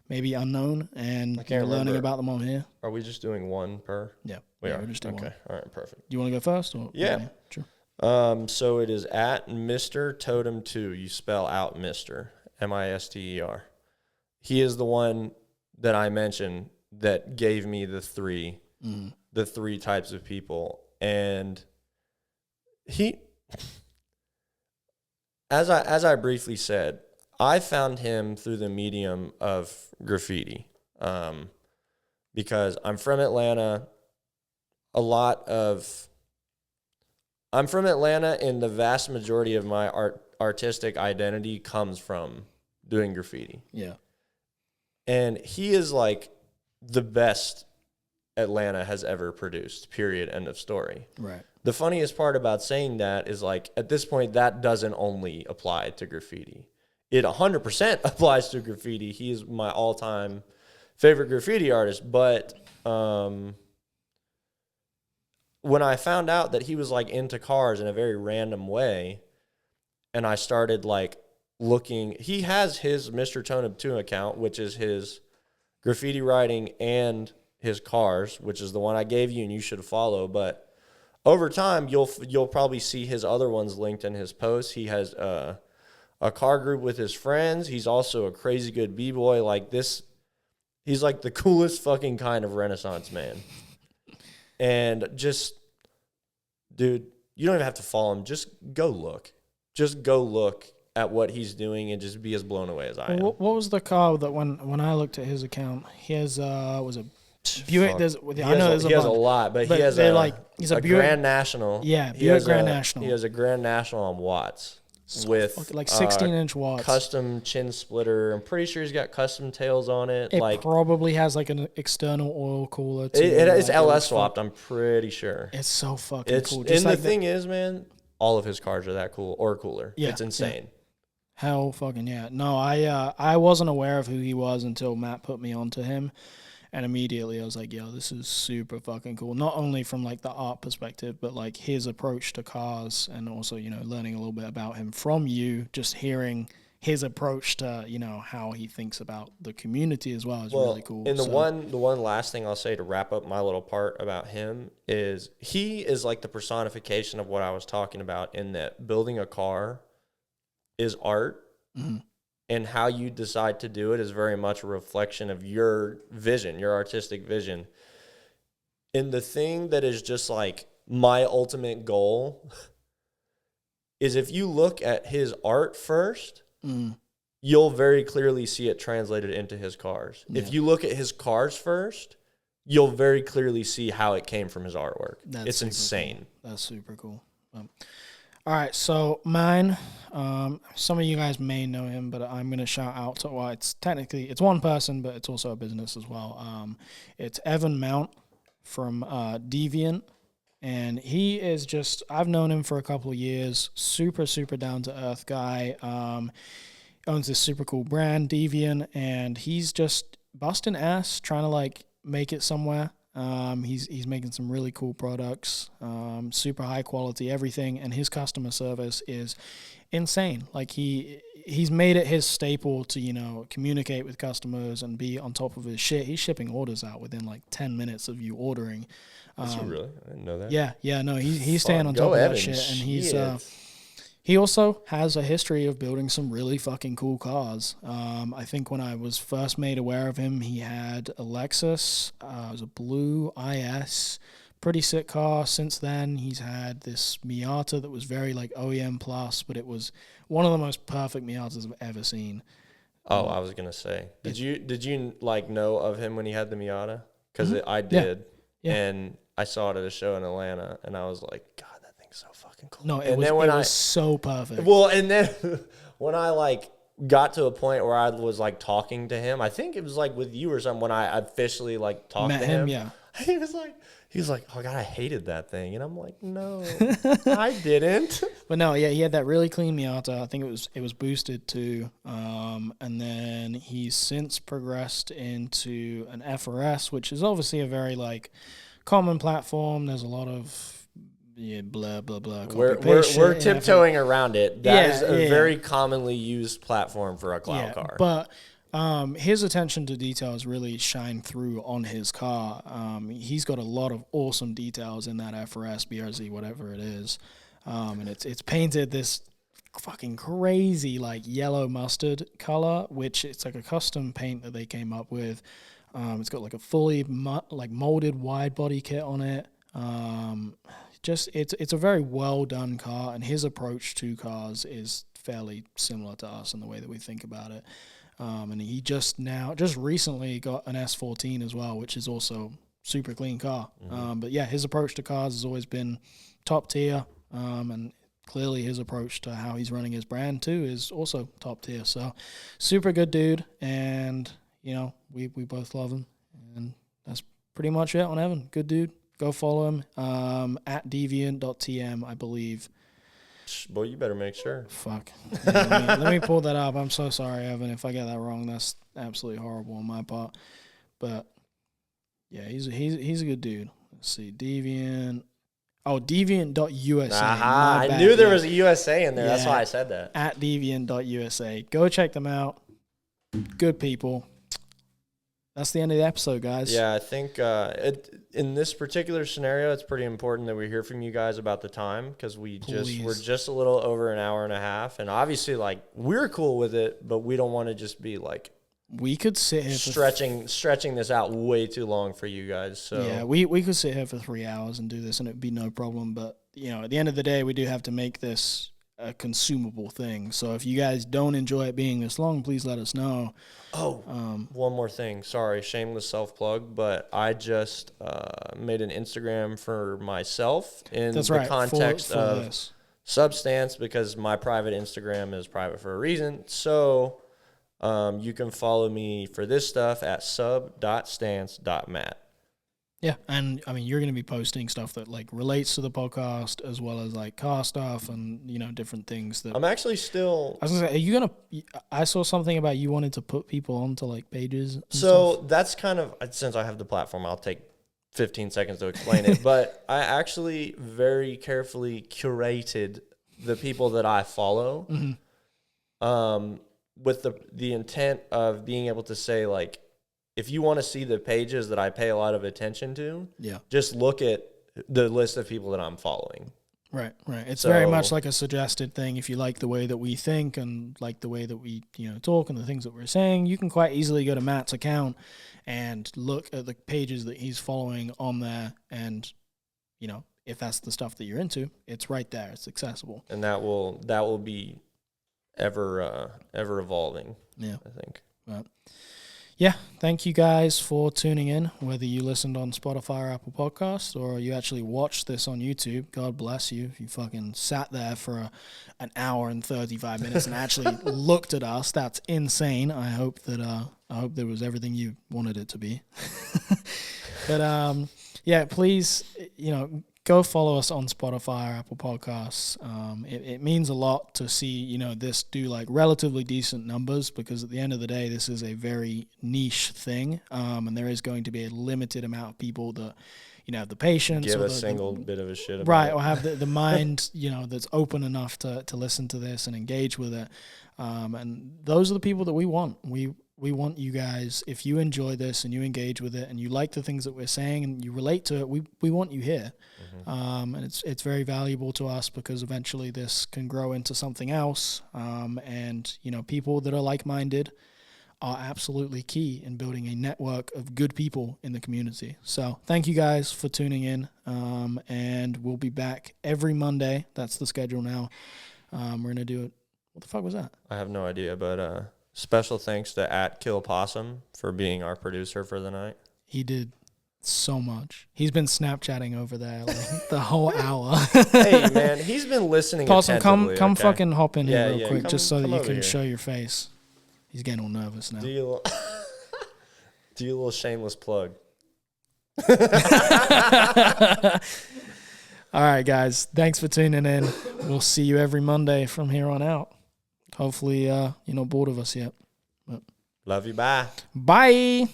S1: maybe unknown, and you're learning about them on here.
S2: Are we just doing one per?
S1: Yeah.
S2: We are.
S1: We're just doing one.
S2: All right, perfect.
S1: Do you want to go first? Or
S2: yeah.
S1: Sure.
S2: So it is at Mr. Totem 2. You spell out Mr. Mister. He is the one that I mentioned that gave me the 3 types of people. And he, as I briefly said, I found him through the medium of graffiti, because I'm from Atlanta. I'm from Atlanta, and the vast majority of my artistic identity comes from doing graffiti.
S1: Yeah.
S2: And he is like the best Atlanta has ever produced, period, end of story.
S1: Right.
S2: The funniest part about saying that is, like, at this point, that doesn't only apply to graffiti. It 100% applies to graffiti. He is my all-time favorite graffiti artist. But when I found out that he was, like, into cars in a very random way, and I started, like, looking, he has his Mr. Totem 2 account, which is his graffiti writing and his cars, which is the one I gave you and you should follow. But over time, you'll probably see his other ones linked in his posts. He has a car group with his friends. He's also a crazy good b-boy. Like this, he's like the coolest fucking kind of Renaissance man. And just, dude, you don't even have to follow him. Just go look. Just go look at what he's doing and just be as blown away as I am.
S1: What was the car that when I looked at his account, he has was a Buick.
S2: He has a lot, but he has
S1: he's a Buick
S2: Grand National.
S1: Yeah, Buick Grand National.
S2: He has a Grand National on Watts with
S1: like 16-inch Watts,
S2: custom chin splitter. I'm pretty sure he's got custom tails on it.
S1: It probably has like an external oil cooler.
S2: It is LS swapped. I'm pretty sure.
S1: It's so fucking cool.
S2: And the thing is, man, all of his cars are that cool or cooler.
S1: Yeah,
S2: it's insane.
S1: Yeah. Hell fucking yeah. No, I wasn't aware of who he was until Matt put me onto him. And immediately I was like, yo, this is super fucking cool. Not only from like the art perspective, but like his approach to cars, and also, learning a little bit about him from you, just hearing his approach to, how he thinks about the community as well is really cool.
S2: And the one last thing I'll say to wrap up my little part about him is he is like the personification of what I was talking about, in that building a car is art. Mm-hmm. And how you decide to do it is very much a reflection of your vision, your artistic vision. And the thing that is just like my ultimate goal is, if you look at his art first, you'll very clearly see it translated into his cars. Yeah. If you look at his cars first, you'll very clearly see how it came from his artwork. It's insane.
S1: Cool. That's super cool. All right, so mine. Some of you guys may know him, but I'm gonna shout out to. Well, it's one person, but it's also a business as well. It's Evan Mount from Deviant, and he is just. I've known him for a couple of years. Super, super down to earth guy. Owns this super cool brand, Deviant, and he's just busting ass trying to like make it somewhere. He's making some really cool products, super high quality everything, and his customer service is insane. Like he's made it his staple to communicate with customers and be on top of his shit. He's shipping orders out within like 10 minutes of you ordering.
S2: Really? I didn't know that.
S1: Yeah, no, he's staying on top of that shit, and he also has a history of building some really fucking cool cars. I think when I was first made aware of him, he had a Lexus. It was a blue IS. Pretty sick car. Since then, he's had this Miata that was very like OEM plus, but it was one of the most perfect Miatas I've ever seen.
S2: Oh, I was going to say. Did you like know of him when he had the Miata? Because I did. Yeah. And I saw it at a show in Atlanta, and I was like, God, so fucking cool.
S1: No, it was so perfect.
S2: Well, and then when I like got to a point where I was like talking to him, I think it was like with you or something, when I officially like talked to him.
S1: Yeah.
S2: He was like, oh God, I hated that thing. And I'm like, no, I didn't.
S1: But no, yeah, he had that really clean Miata. I think it was boosted too. And then he's since progressed into an FRS, which is obviously a very like common platform. There's a lot of blah blah blah.
S2: We're tiptoeing around it. That is a very commonly used platform for a cloud car.
S1: But his attention to details really shine through on his car. He's got a lot of awesome details in that FRS, BRZ, whatever it is, and it's painted this fucking crazy like yellow mustard color, which it's like a custom paint that they came up with. It's got like a fully molded wide body kit on it. It's a very well done car, and his approach to cars is fairly similar to us in the way that we think about it. And he just recently got an S14 as well, which is also super clean car. Mm-hmm. But yeah, his approach to cars has always been top tier. And clearly his approach to how he's running his brand too is also top tier. So super good dude, and we both love him, and that's pretty much it on Evan. Good dude. Go follow him at deviant.tm, I believe.
S2: Boy, you better make sure.
S1: Fuck. Yeah, let me pull that up. I'm so sorry, Evan, if I get that wrong. That's absolutely horrible on my part. But yeah, he's a good dude. Let's see, Deviant. Oh, deviant.usa.
S2: I knew there was a USA in there. Yeah, that's why I said that.
S1: At deviant.usa. Go check them out. Good people. That's the end of the episode, guys.
S2: Yeah, I think in this particular scenario, it's pretty important that we hear from you guys about the time, because we're just a little over an hour and a half, and obviously, like, we're cool with it, but we don't want to just be like
S1: we could sit here
S2: stretching this out way too long for you guys. So
S1: yeah, we could sit here for 3 hours and do this, and it'd be no problem. But at the end of the day, we do have to make this a consumable thing. So if you guys don't enjoy it being this long, please let us know.
S2: Oh, one more thing. Sorry, shameless self-plug, but I just made an Instagram for myself in the context of this Substance, because my private Instagram is private for a reason. So you can follow me for this stuff at sub.stance.mat.
S1: Yeah, and I mean, you're going to be posting stuff that like relates to the podcast, as well as like car stuff and different things that
S2: I'm actually still.
S1: I was gonna say, are you gonna? I saw something about you wanted to put people onto like pages.
S2: So
S1: stuff.
S2: That's kind of, since I have the platform, I'll take 15 seconds to explain it. But I actually very carefully curated the people that I follow, with the intent of being able to say, like, if you want to see the pages that I pay a lot of attention to, just look at the list of people that I'm following.
S1: Right. It's very much like a suggested thing. If you like the way that we think and like the way that we, talk and the things that we're saying, you can quite easily go to Matt's account and look at the pages that he's following on there. And, if that's the stuff that you're into, it's right there. It's accessible.
S2: And that will be ever evolving.
S1: Yeah.
S2: I think.
S1: But yeah, thank you guys for tuning in, whether you listened on Spotify or Apple Podcasts or you actually watched this on YouTube. God bless you. If you fucking sat there for an hour and 35 minutes and actually looked at us, that's insane. I hope there was everything you wanted it to be. But yeah, please, go follow us on Spotify or Apple Podcasts. It means a lot to see, this do like relatively decent numbers, because at the end of the day, this is a very niche thing. And there is going to be a limited amount of people that, have the patience.
S2: Give
S1: or
S2: a single bit of a shit about
S1: right,
S2: it.
S1: or have the mind, that's open enough to listen to this and engage with it. And those are the people that we want. We want you guys, if you enjoy this and you engage with it and you like the things that we're saying and you relate to it, we want you here. And it's very valuable to us, because eventually this can grow into something else. And, people that are like-minded are absolutely key in building a network of good people in the community. So thank you guys for tuning in. And we'll be back every Monday. That's the schedule now. We're going to do it. What the fuck was that?
S2: I have no idea, but special thanks to @KillPossum for being our producer for the night.
S1: He did so much. He's been Snapchatting over there like the whole hour.
S2: Hey, man, he's been listening
S1: Possum, come
S2: attentively, okay?
S1: fucking hop in here real quick,
S2: come-
S1: just so that
S2: come
S1: you
S2: over
S1: can
S2: here.
S1: show your face. He's getting all nervous now.
S2: Do you a little shameless plug.
S1: All right, guys. Thanks for tuning in. We'll see you every Monday from here on out. Hopefully, you're not bored of us yet.
S2: Love you. Bye.
S1: Bye.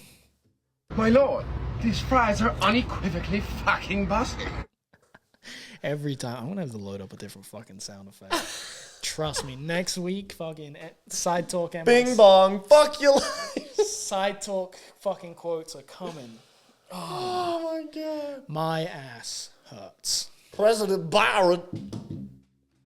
S3: My lord, these fries are unequivocally fucking busted.
S1: Every time. I'm going to have to load up a different fucking sound effect. Trust me. Next week, fucking Side Talk MS.
S2: Bing bong. Fuck your life.
S1: Side Talk fucking quotes are coming.
S2: Oh, my God.
S1: My ass hurts.
S2: President Byron.